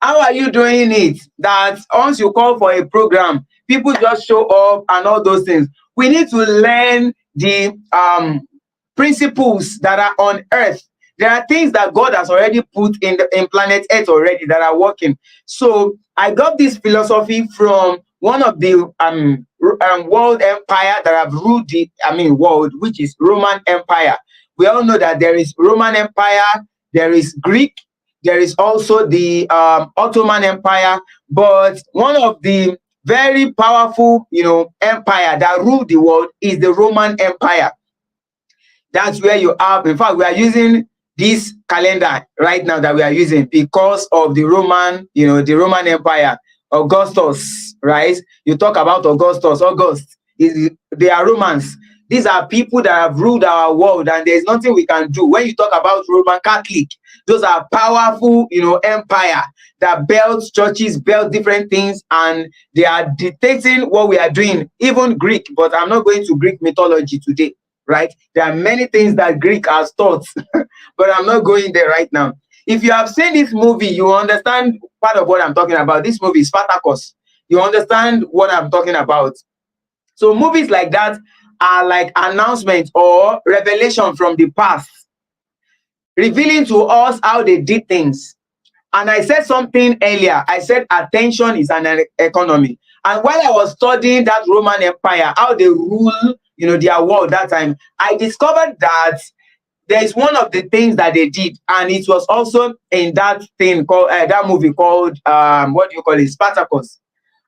How are you doing it that once you call for a program, people just show up and all those things? We need to learn the principles that are on earth. There are things that God has already put in planet Earth already that are working. So I got this philosophy from one of the world empire that have ruled the world, which is Roman Empire. We all know that there is Roman Empire, there is Greek, there is also the Ottoman Empire, but one of the very powerful, empire that ruled the world is the Roman Empire. That's where you have, in fact, we are using this calendar right now that we are using because of the Roman, the Roman Empire. Augustus, right? You talk about Augustus, they are Romans. These are people that have ruled our world, and there's nothing we can do. When you talk about Roman Catholic, those are powerful, empire that builds churches, build different things, and they are dictating what we are doing. Even Greek, but I'm not going to Greek mythology today, right? There are many things that Greek has taught, but I'm not going there right now. If you have seen this movie, you understand part of what I'm talking about. This movie is Spartacus. You understand what I'm talking about. So movies like that are like announcements or revelation from the past, revealing to us how they did things. And I said something earlier. I said attention is an economy. And while I was studying that Roman Empire, how they rule, their world that time, I discovered that there is one of the things that they did, and it was also in that thing called that movie called Spartacus.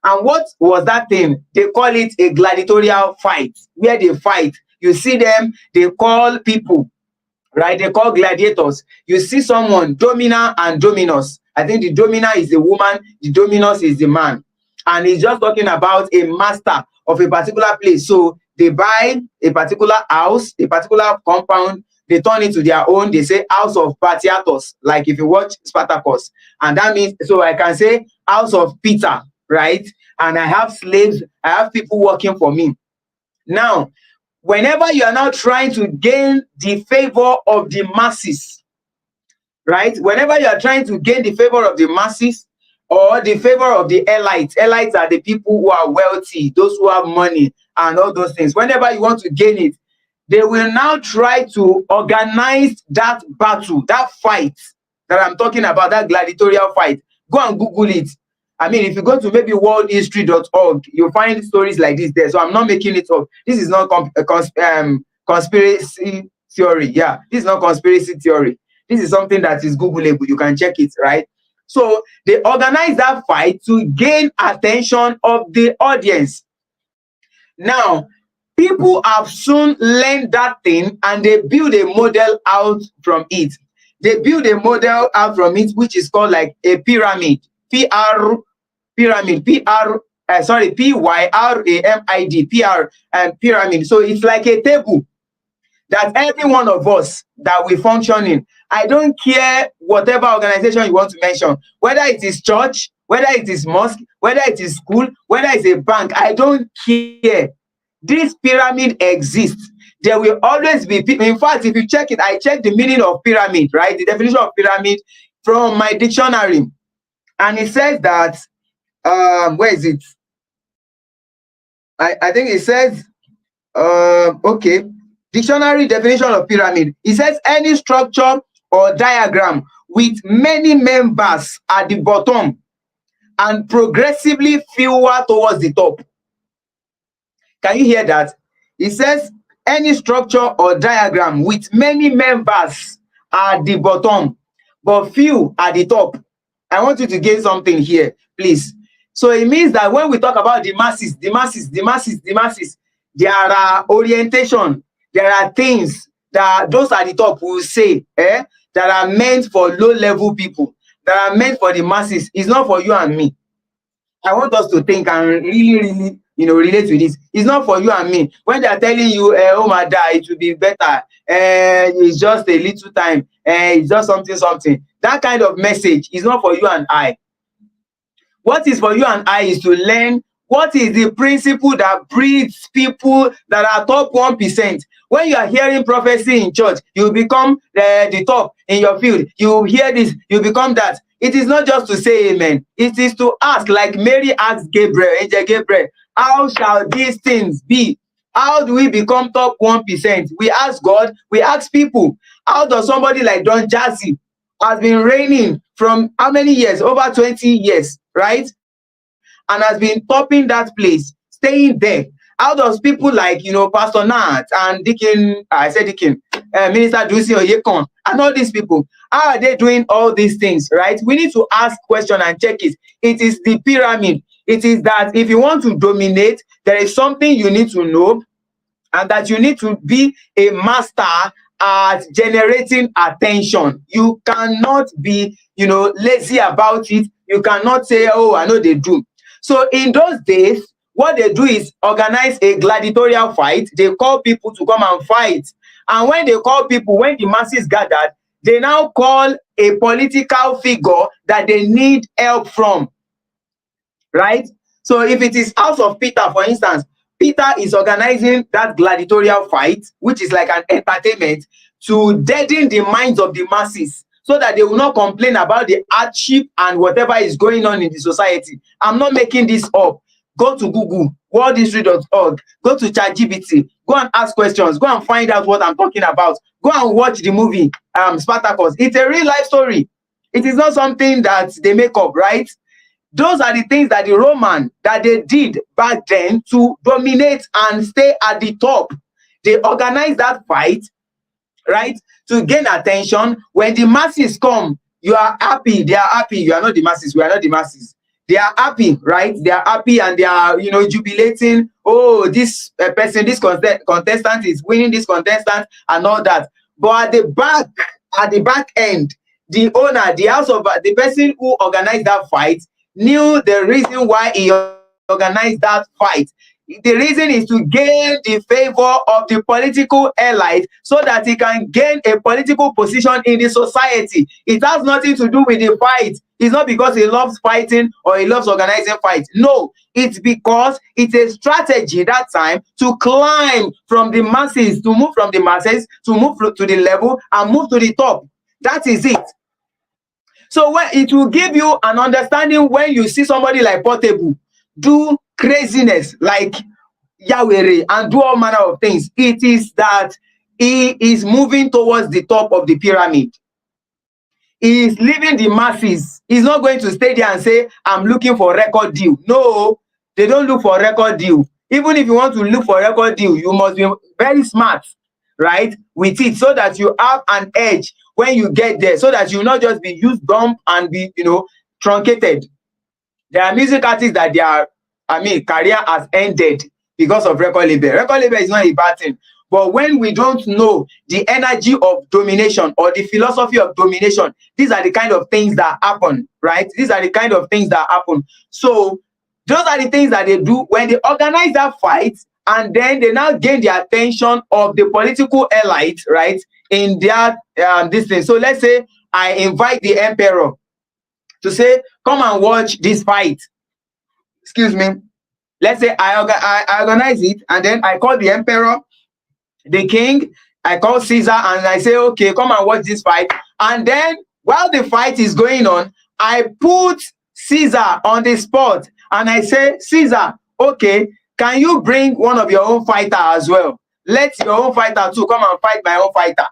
And what was that thing? They call it a gladiatorial fight, where they fight. You see them, they call people, right? They call gladiators. You see someone, domina and dominus. I think the domina is the woman, the dominus is the man. And he's just talking about a master of a particular place. So They buy a particular house, a particular compound, they turn it to their own. They say house of Patiatos, like if you watch Spartacus. And that means, so I can say house of Peter, right? And I have slaves, I have people working for me. Now, whenever you are now trying to gain the favor of the masses, right? Whenever you are trying to gain the favor of the masses or the favor of the elites, elites are the people who are wealthy, those who have money and all those things. Whenever you want to gain it, they will now try to organize that battle, that fight that I'm talking about, that gladiatorial fight. Go and Google it. I mean, if you go to maybe worldhistory.org, you'll find stories like this there. So I'm not making it up. This is not conspiracy theory. Yeah, this is not conspiracy theory. This is something that is Googleable. You can check it, right? So they organize that fight to gain attention of the audience. Now, people have soon learned that thing and they build a model out from it. They build a model out from it, which is called like a pyramid. Pyramid. Pyramid. Pyramid. So it's like a table that every one of us that we function in. I don't care whatever organization you want to mention, whether it is church, whether it is mosque, whether it is school, whether it's a bank, I don't care. This pyramid exists. There will always be people. In fact, if you check it, I checked the meaning of pyramid, right? The definition of pyramid from my dictionary. And it says that, where is it? I think it says, okay. Dictionary definition of pyramid. It says any structure or diagram with many members at the bottom and progressively fewer towards the top. Can you hear that? It says any structure or diagram with many members at the bottom, but few at the top. I want you to gain something here, please. So it means that when we talk about the masses, there are orientation, there are things that those at the top will say, that are meant for low-level people, that are meant for the masses. It's not for you and me. I want us to think and really, relate with this. It's not for you and me. When they are telling you, oh my God, it will be better, it's just a little time, it's just something. That kind of message is not for you and I. What is for you and I is to learn what is the principle that breeds people that are top 1%. When you are hearing prophecy in church, you become the top in your field. You hear this, you become that. It is not just to say amen. It is to ask, like Mary asked Gabriel, Angel Gabriel, how shall these things be? How do we become top 1%? We ask God, we ask people. How does somebody like Don Jazzy has been reigning from how many years? Over 20 years, right? And has been topping that place, staying there. How does people like, Pastor Nat and Minister Dusi Oyekon, and all these people, how are they doing all these things, right? We need to ask questions and check it. It is the pyramid. It is that if you want to dominate, there is something you need to know, and that you need to be a master at generating attention. You cannot be, lazy about it. You cannot say, oh, I know they do. So in those days, what they do is organize a gladiatorial fight. They call people to come and fight. And when they call people, when the masses gathered, they now call a political figure that they need help from, right? So if it is House of Peter, for instance, Peter is organizing that gladiatorial fight, which is like an entertainment, to deaden the minds of the masses so that they will not complain about the hardship and whatever is going on in the society. I'm not making this up. Go to Google, worldhistory.org, go to ChatGPT, go and ask questions, go and find out what I'm talking about. Go and watch the movie, Spartacus. It's a real life story. It is not something that they make up, right? Those are the things that the Roman, that they did back then to dominate and stay at the top. They organized that fight, right, to gain attention. When the masses come, you are happy, they are happy. You are not the masses, we are not the masses. They are happy, right? They are happy and they are, jubilating. Oh, this person, this contestant is winning this contestant and all that. But at the back end, the owner, the person who organized that fight knew the reason why he organized that fight. The reason is to gain the favor of the political elite so that he can gain a political position in the society. It has nothing to do with the fight. It's not because he loves fighting or he loves organizing fights. No, it's because it's a strategy that time to climb from the masses, to move from the masses, to move to the level and move to the top. That is it. So when it will give you an understanding when you see somebody like Portable do craziness like Yahweh and do all manner of things, it is that he is moving towards the top of the pyramid. He is leaving the masses. He's not going to stay there and say, I'm looking for record deal. No, they don't look for record deal. Even if you want to look for record deal, you must be very smart, right, with it, so that you have an edge when you get there, so that you will not just be used dumb and be, truncated. There are music artists that career has ended because of record label. Record label is not a bad thing. But when we don't know the energy of domination or the philosophy of domination, these are the kind of things that happen, right? These are the kind of things that happen. So those are the things that they do when they organize that fight, and then they now gain the attention of the political elite, right, in their this thing. So let's say I invite the emperor to say, come and watch this fight. Excuse me. Let's say I organize it, and then I call the emperor, the king, I call Caesar, and I say, okay, come and watch this fight. And then while the fight is going on, I put Caesar on the spot, and I say, Caesar, okay, can you bring one of your own fighter as well? Let your own fighter too come and fight my own fighter.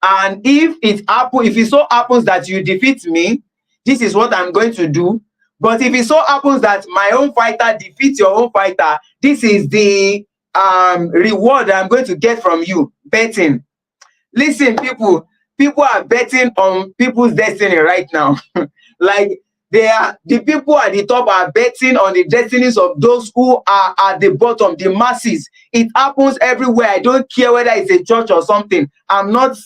And if it so happens that you defeat me, this is what I'm going to do. But if it so happens that my own fighter defeats your own fighter, this is the reward I'm going to get from you. Betting. Listen, people are betting on people's destiny right now. Like the people at the top are betting on the destinies of those who are at the bottom, the masses. It happens everywhere. I don't care whether it's a church or something. I'm not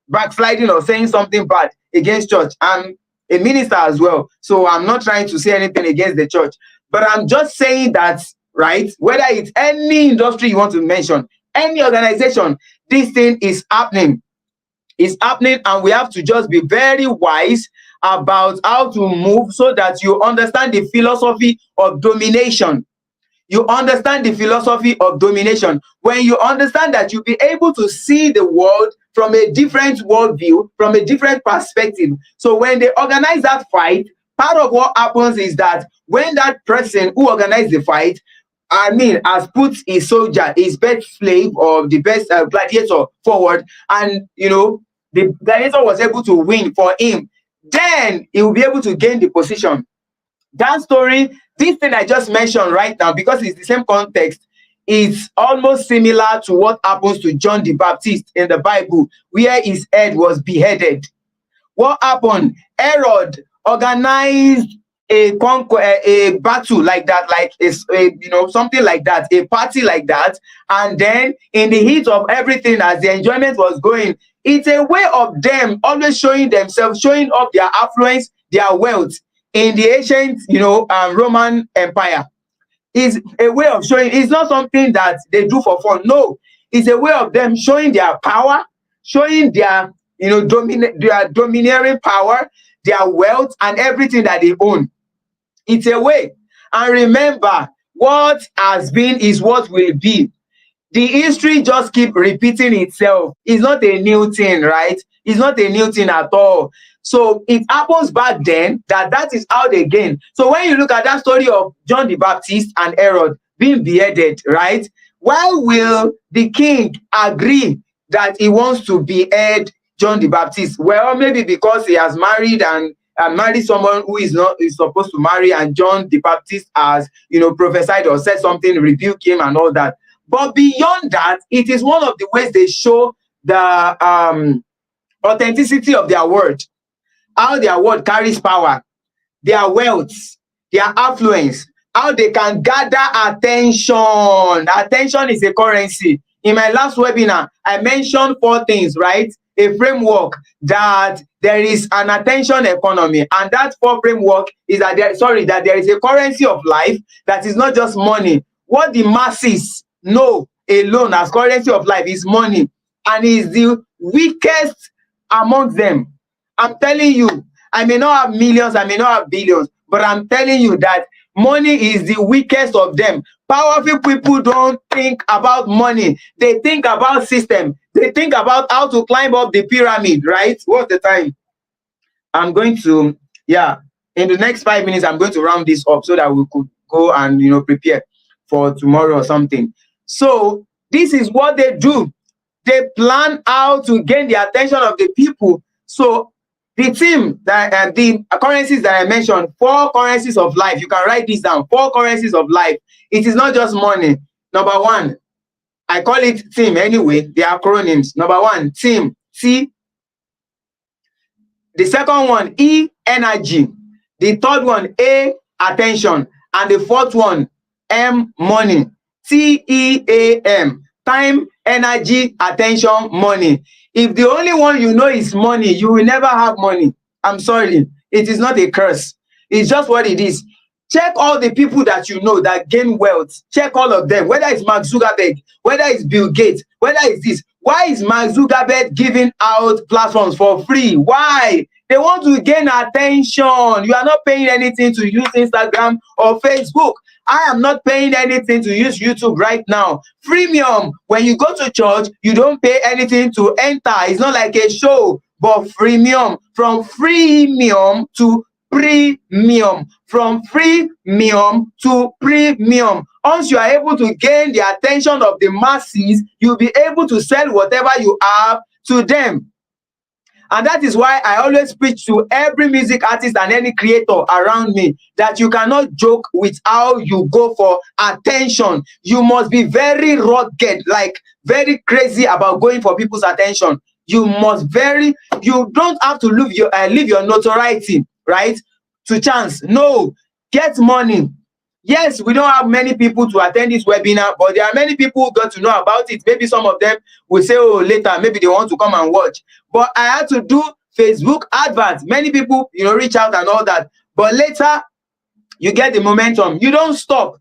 backsliding or saying something bad against church. I'm a minister as well, so I'm not trying to say anything against the church, but I'm just saying that, right, whether it's any industry you want to mention, any organization, this thing is happening. It's happening, and we have to just be very wise about how to move so that you understand the philosophy of domination. You understand the philosophy of domination. When you understand that, you'll be able to see the world from a different worldview, from a different perspective. So when they organize that fight, part of what happens is that when that person who organized the fight, has put his soldier, his best slave or the best gladiator forward, and the gladiator was able to win for him, then he will be able to gain the position. That story, this thing I just mentioned right now, because it's the same context, is almost similar to what happens to John the Baptist in the Bible, where his head was beheaded. What happened? Herod organized a battle like that, like something like that, a party like that, and then in the heat of everything, as the enjoyment was going, it's a way of them always showing themselves, showing off their affluence, their wealth in the ancient, Roman Empire. Is a way of showing. It's not something that they do for fun. No, it's a way of them showing their power, showing their their domineering power, their wealth, and everything that they own. It's a way. And remember, what has been is what will be. The history just keep repeating itself. It's not a new thing, right? It's not a new thing at all. So it happens back then that is how they gain. So when you look at that story of John the Baptist and Herod being beheaded, right? Why will the king agree that he wants to behead John the Baptist? Well, maybe because he has married and married someone who is supposed to marry, and John the Baptist has prophesied or said something, rebuke him and all that. But beyond that, it is one of the ways they show the authenticity of their word, how their word carries power, their wealth, their affluence, how they can gather attention. Attention is a currency. In my last webinar, I mentioned 4 things, right? A framework that there is an attention economy, and that 4 framework is that there is a currency of life that is not just money. what the masses know alone as currency of life is money, and is the weakest among them. I'm telling you, I may not have millions, I may not have billions, but I'm telling you that money is the weakest of them. Powerful people don't think about money. They think about system. They think about how to climb up the pyramid, right? What's the time? I'm going to, yeah, in the next 5 minutes, I'm going to round this up so that we could go and, prepare for tomorrow or something. So this is what they do. They plan how to gain the attention of the people. So the team that the currencies that I mentioned, 4 currencies of life. You can write this down. 4 currencies of life. It is not just money. Number 1, I call it team anyway. The acronyms. Number 1, team. T. The second one, E, energy. The third one, A, attention. And the fourth one, M, money. TEAM, time, energy, attention, money. If the only one you know is money, you will never have money. I'm sorry. It is not a curse. It's just what it is. Check all the people that you know that gain wealth. Check all of them, whether it's Mark Zuckerberg, whether it's Bill Gates, whether it's this. Why is Mark Zuckerberg giving out platforms for free? Why? They want to gain attention. You are not paying anything to use Instagram or Facebook. I am not paying anything to use YouTube right now. Freemium. When you go to church, you don't pay anything to enter. It's not like a show, but freemium. From freemium to premium. From freemium to premium. Once you are able to gain the attention of the masses, you'll be able to sell whatever you have to them. And that is why I always preach to every music artist and any creator around me that you cannot joke with how you go for attention. You must be very rugged, like very crazy about going for people's attention. You don't have to leave your notoriety, right, to chance. No, get money. Yes, we don't have many people to attend this webinar, but there are many people who got to know about it. Maybe some of them will say, oh, later, maybe they want to come and watch. But I had to do Facebook adverts. Many people, reach out and all that. But later, you get the momentum. You don't stop.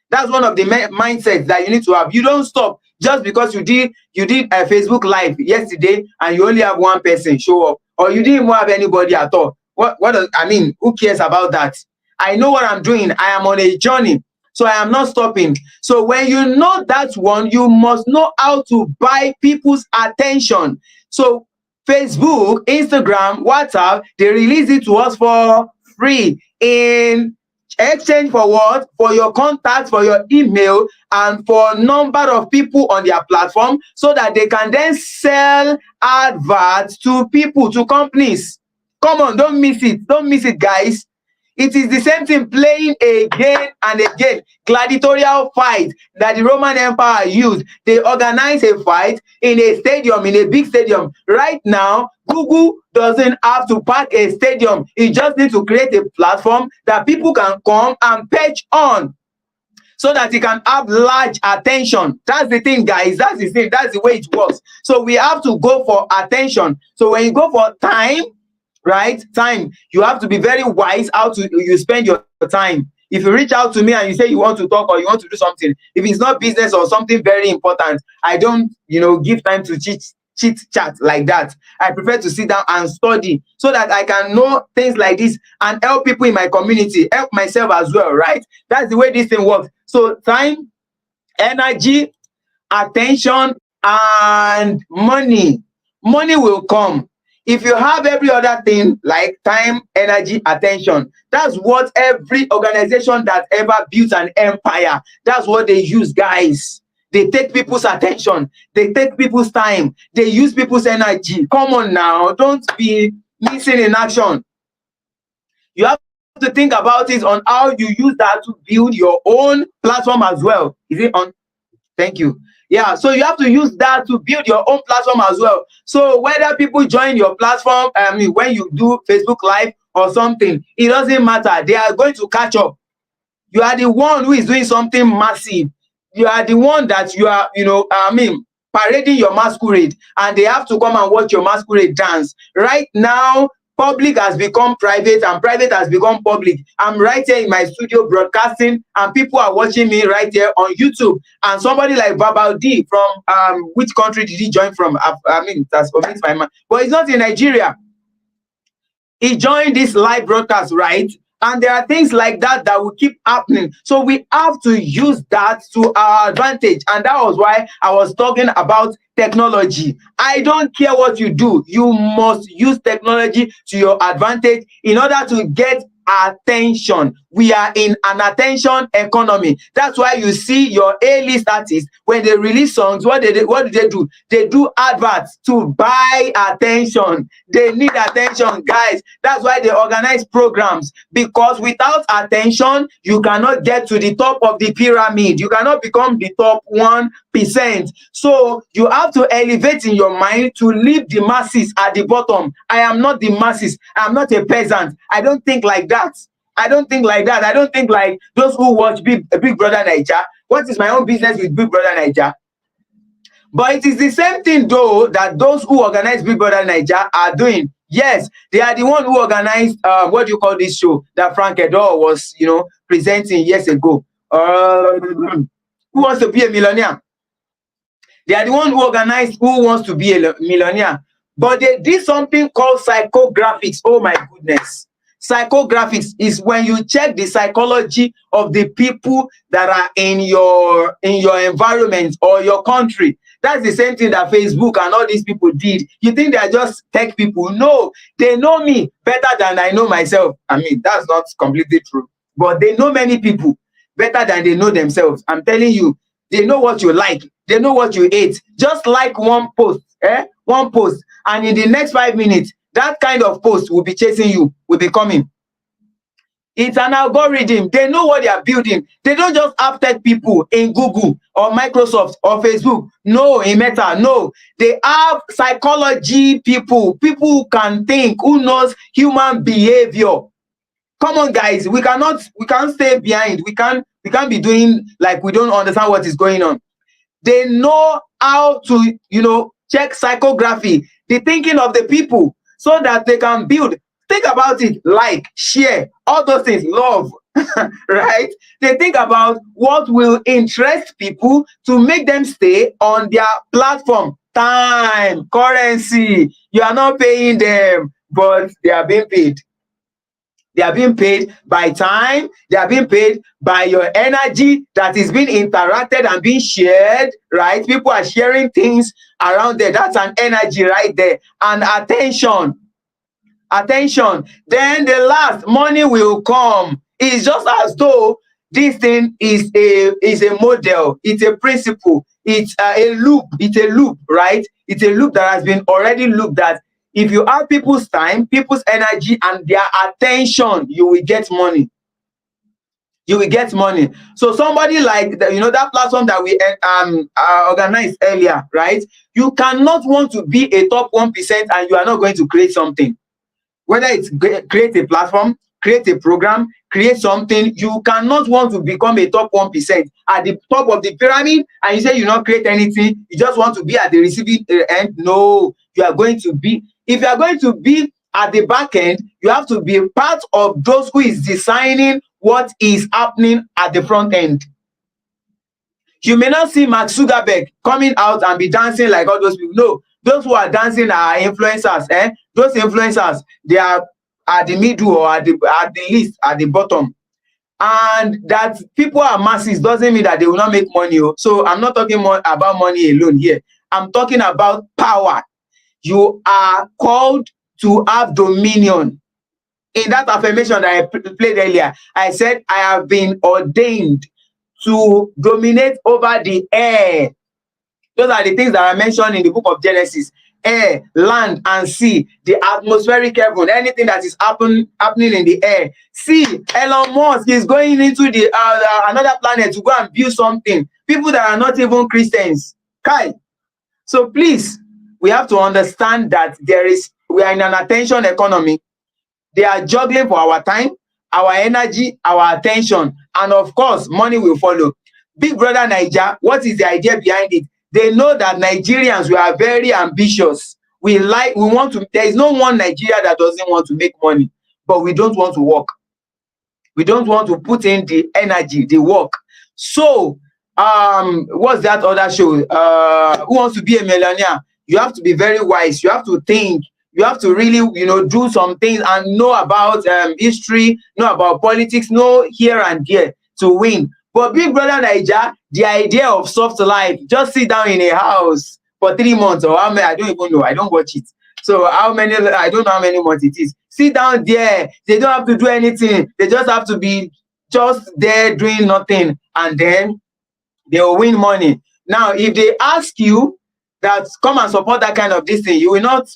That's one of the mindsets that you need to have. You don't stop just because you did a Facebook Live yesterday and you only have one person show up, or you didn't even have anybody at all. Who cares about that? I know what I'm doing. I am on a journey, so I am not stopping. So when you know that one, you must know how to buy people's attention. So Facebook, Instagram, WhatsApp, they release it to us for free in exchange for what? For your contacts, for your email, and for number of people on their platform, so that they can then sell adverts to people, to companies. Come on, don't miss it. Don't miss it, guys. It is the same thing playing again and again. Gladiatorial fight that the Roman Empire used. They organize a fight in a stadium, in a big stadium. Right now, Google doesn't have to pack a stadium. It just needs to create a platform that people can come and perch on, so that it can have large attention. That's the thing, guys. That's the thing. That's the way it works. So we have to go for attention. So when you go for time, right? Time. You have to be very wise how you spend your time. If you reach out to me and you say you want to talk or you want to do something, if it's not business or something very important, I don't, give time to chit chat like that. I prefer to sit down and study so that I can know things like this and help people in my community, help myself as well, right? That's the way this thing works. So time, energy, attention, and money. Money will come. If you have every other thing like time, energy, attention, that's what every organization that ever built an empire, that's what they use, guys. They take people's attention. They take people's time. They use people's energy. Come on now. Don't be missing in action. You have to think about it on how you use that to build your own platform as well. Is it on? Thank you. Yeah, so you have to use that to build your own platform as well. So whether people join your platform, when you do Facebook Live or something, it doesn't matter. They are going to catch up. You are the one who is doing something massive. You are the one that you are, parading your masquerade, and they have to come and watch your masquerade dance. Right now, Public has become private and private has become public. I'm right here in my studio broadcasting and people are watching me right here on YouTube. And somebody like Babal D from which country did he join from? I mean, that's omits my mind. But he's not in Nigeria. He joined this live broadcast, right? And there are things like that that will keep happening. So we have to use that to our advantage. And that was why I was talking about technology. I don't care what you do. You must use technology to your advantage in order to get attention. We are in an attention economy. That's why you see your A-list artists, when they release songs, what do they do? They do adverts to buy attention. They need attention, guys. That's why they organize programs, because without attention, you cannot get to the top of the pyramid. You cannot become the top 1%. So you have to elevate in your mind to leave the masses at the bottom. I am not the masses. I am not a peasant. I don't think like that. I don't think like that. I don't think like those who watch Big Brother Naija. What is my own business with Big Brother Naija? But it is the same thing though that those who organize Big Brother Naija are doing. Yes, they are the one who organized what do you call this show that Frank Edor was, presenting years ago. Who wants to be a millionaire? They are the one who organized Who Wants to Be a Millionaire. But they did something called psychographics. Oh my goodness. Psychographics is when you check the psychology of the people that are in your environment or your country. That's the same thing that Facebook and all these people did. You think they are just tech people? No, they know me better than I know myself. I mean, that's not completely true. But they know many people better than they know themselves. I'm telling you, they know what you like. They know what you hate. Just like one post, one post. And in the next 5 minutes, that kind of post will be chasing you, will be coming. It's an algorithm. They know what they are building. They don't just have tech people in Google or Microsoft or Facebook. No, in Meta. No, they have psychology people who can think, who knows human behavior. Come on, guys. We can't stay behind. We can't be doing like we don't understand what is going on. They know how to, check psychography, the thinking of the people, so that they can build. Think about it, like, share, all those things, love, right? They think about what will interest people to make them stay on their platform. Time, currency, you are not paying them, but they are being paid. They are being paid by time. They are being paid by your energy that is being interacted and being shared, right? People are sharing things around there. That's an energy right there. And attention. Then the last, money will come. It's just as though this thing is a model. It's a principle. It's a loop. It's a loop, right? It's a loop that has been already looked at. If you have people's time, people's energy, and their attention, you will get money. You will get money. So somebody like that platform that we organized earlier, right? You cannot want to be a top 1% and you are not going to create something. Whether it's create a platform, create a program, create something, you cannot want to become a top 1% at the top of the pyramid and you say you not create anything, you just want to be at the receiving end. No, you are going to be. If you are going to be at the back end, you have to be part of those who is designing what is happening at the front end. You may not see Mark Zuckerberg coming out and be dancing like all those people. No, those who are dancing are influencers. Those influencers, they are at the middle or at the least at the bottom. And that people are masses doesn't mean that they will not make money. So I'm not talking more about money alone here. I'm talking about power. You are called to have dominion. In that affirmation that I played earlier, I said, I have been ordained to dominate over the air. Those are the things that are mentioned in the book of Genesis. Air, land, and sea, the atmospheric heaven, anything that is happening in the air. See, Elon Musk is going into the another planet to go and build something. People that are not even Christians. Kai. So please, we have to understand that we are in an attention economy. They are juggling for our time, our energy, our attention, and of course, money will follow. Big Brother Naija, what is the idea behind it? They know that Nigerians, we are very ambitious. We want to, there is no one Nigeria that doesn't want to make money, but we don't want to work. We don't want to put in the energy, the work. So what's that other show? Who Wants to Be a Millionaire? You have to be very wise. You have to think. You have to really, do some things and know about history, know about politics, know here and there to win. But Big Brother Naija, the idea of soft life, just sit down in a house for 3 months or how many, I don't even know. I don't watch it. So how many, I don't know how many months it is. Sit down there. They don't have to do anything. They just have to be just there doing nothing. And then they will win money. Now, if they ask you that come and support that kind of this thing, you will not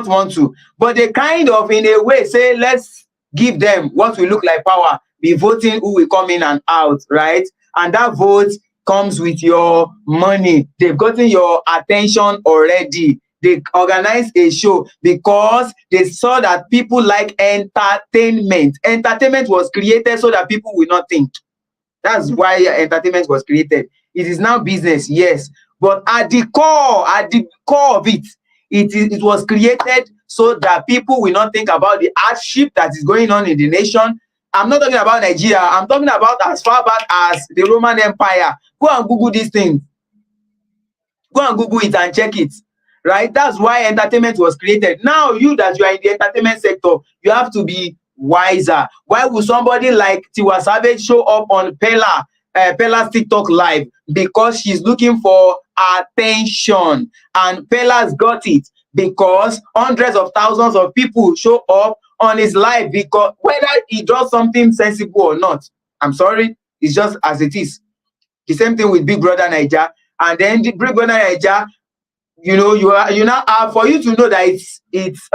want to. But they kind of, in a way, say, let's give them what will look like power. Be voting who will come in and out, right? And that vote comes with your money. They've gotten your attention already. They organized a show because they saw that people like entertainment. Entertainment was created so that people will not think. That's why entertainment was created. It is now business, yes. But at the core of it, it was created so that people will not think about the hardship that is going on in the nation. I'm not talking about Nigeria. I'm talking about as far back as the Roman Empire. Go and Google these things. Go and Google it and check it. Right? That's why entertainment was created. Now, you that you are in the entertainment sector, you have to be wiser. Why would somebody like Tiwa Savage show up on Pella's TikTok live? Because she's looking for attention, and Pella's got it because hundreds of thousands of people show up on his live, because whether he does something sensible or not, I'm sorry, it's just as it is. The same thing with Big Brother Naija. And then the Big Brother Naija, you now have, for you to know that it's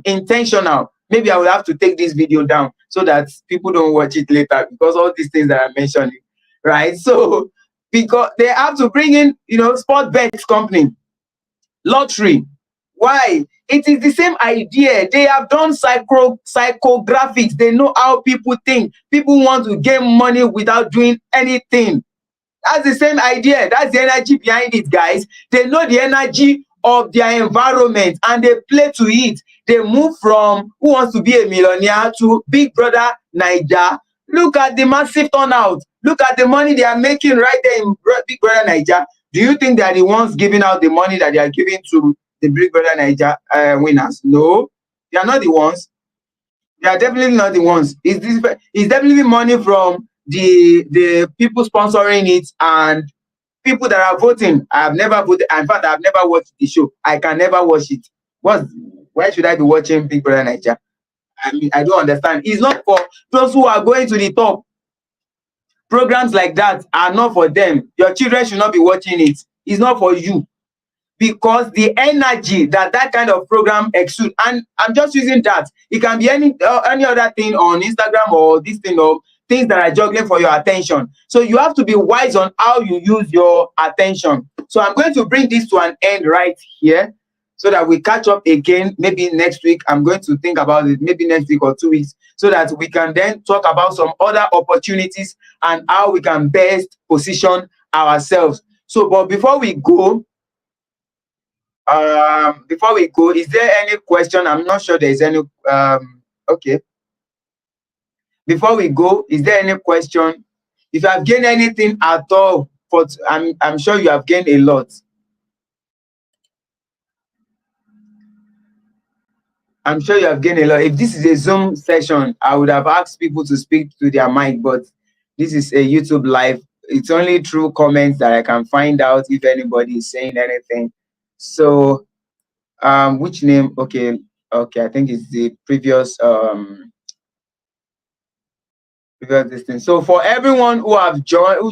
intentional. Maybe I will have to take this video down so that people don't watch it later, because all these things that I'm mentioning, right? So because they have to bring in, sport bets company, lottery. Why? It is the same idea. They have done psychographics. They know how people think. People want to gain money without doing anything. That's the same idea. That's the energy behind it, guys. They know the energy of their environment and they play to it. They move from Who Wants to Be a Millionaire to Big Brother Naija. Look at the massive turnout. Look at the money they are making right there in Big Brother Naija. Do you think they are the ones giving out the money that they are giving to the Big Brother Naija winners? No, they are not the ones. They are definitely not the ones. It's definitely money from the people sponsoring it and people that are voting. I have never voted. In fact, I have never watched the show. I can never watch it. Why should I be watching Big Brother Naija? I mean, I don't understand. It's not for those who are going to the top. Programs like that are not for them. Your children should not be watching it. It's not for you. Because the energy that kind of program exudes, and I'm just using that. It can be any other thing on Instagram or this thing, or things that are juggling for your attention. So you have to be wise on how you use your attention. So I'm going to bring this to an end right here so that we catch up again maybe next week. I'm going to think about it maybe next week or 2 weeks so that we can then talk about some other opportunities and how we can best position ourselves. So, but before we go, is there any question? I'm not sure there is any. Okay. Before we go, is there any question? If you have gained anything at all, I'm sure you have gained a lot. I'm sure you have gained a lot. If this is a Zoom session, I would have asked people to speak to their mic, but this is a YouTube live. It's only through comments that I can find out if anybody is saying anything. So, which name? Okay, I think it's the previous this thing. So for everyone who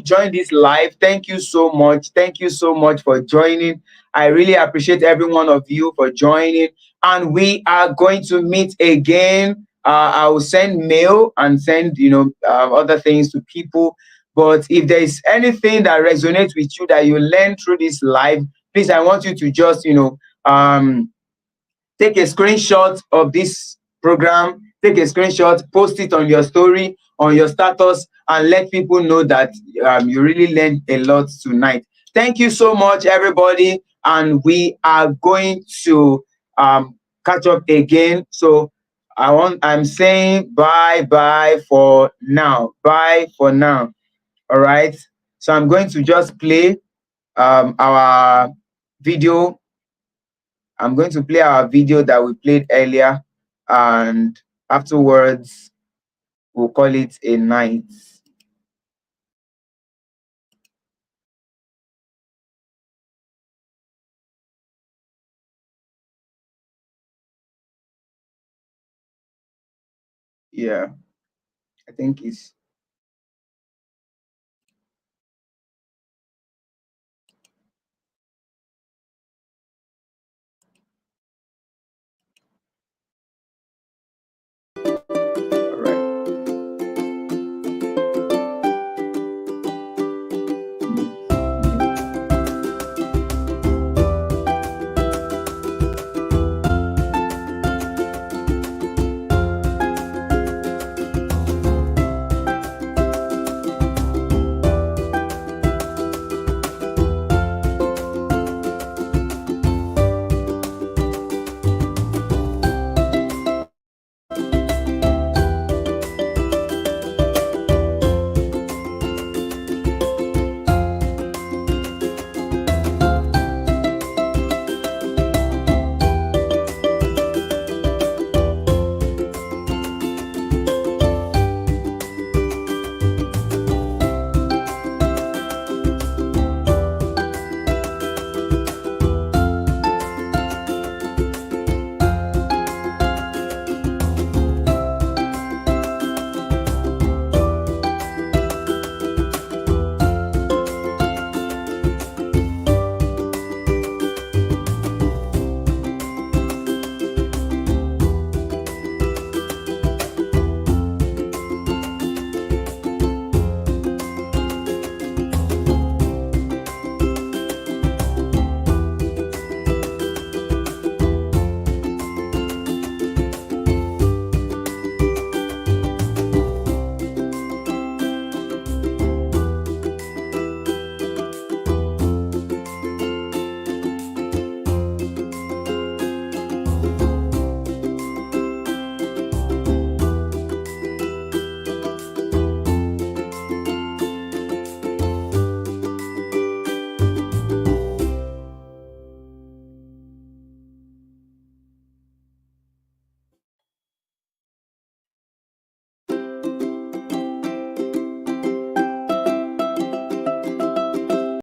joined this live, thank you so much. Thank you so much for joining. I really appreciate every one of you for joining. And we are going to meet again. I will send mail and send other things to people. But if there is anything that resonates with you that you learn through this live, please, I want you to just take a screenshot of this program. Take a screenshot, post it on your story, on your status, and let people know that you really learned a lot tonight. Thank you so much, everybody. And we are going to catch up again. So I'm saying bye for now. Bye for now. All right. So I'm going to just play our video. I'm going to play our video that we played earlier, and afterwards we'll call it a night. Yeah, I think it's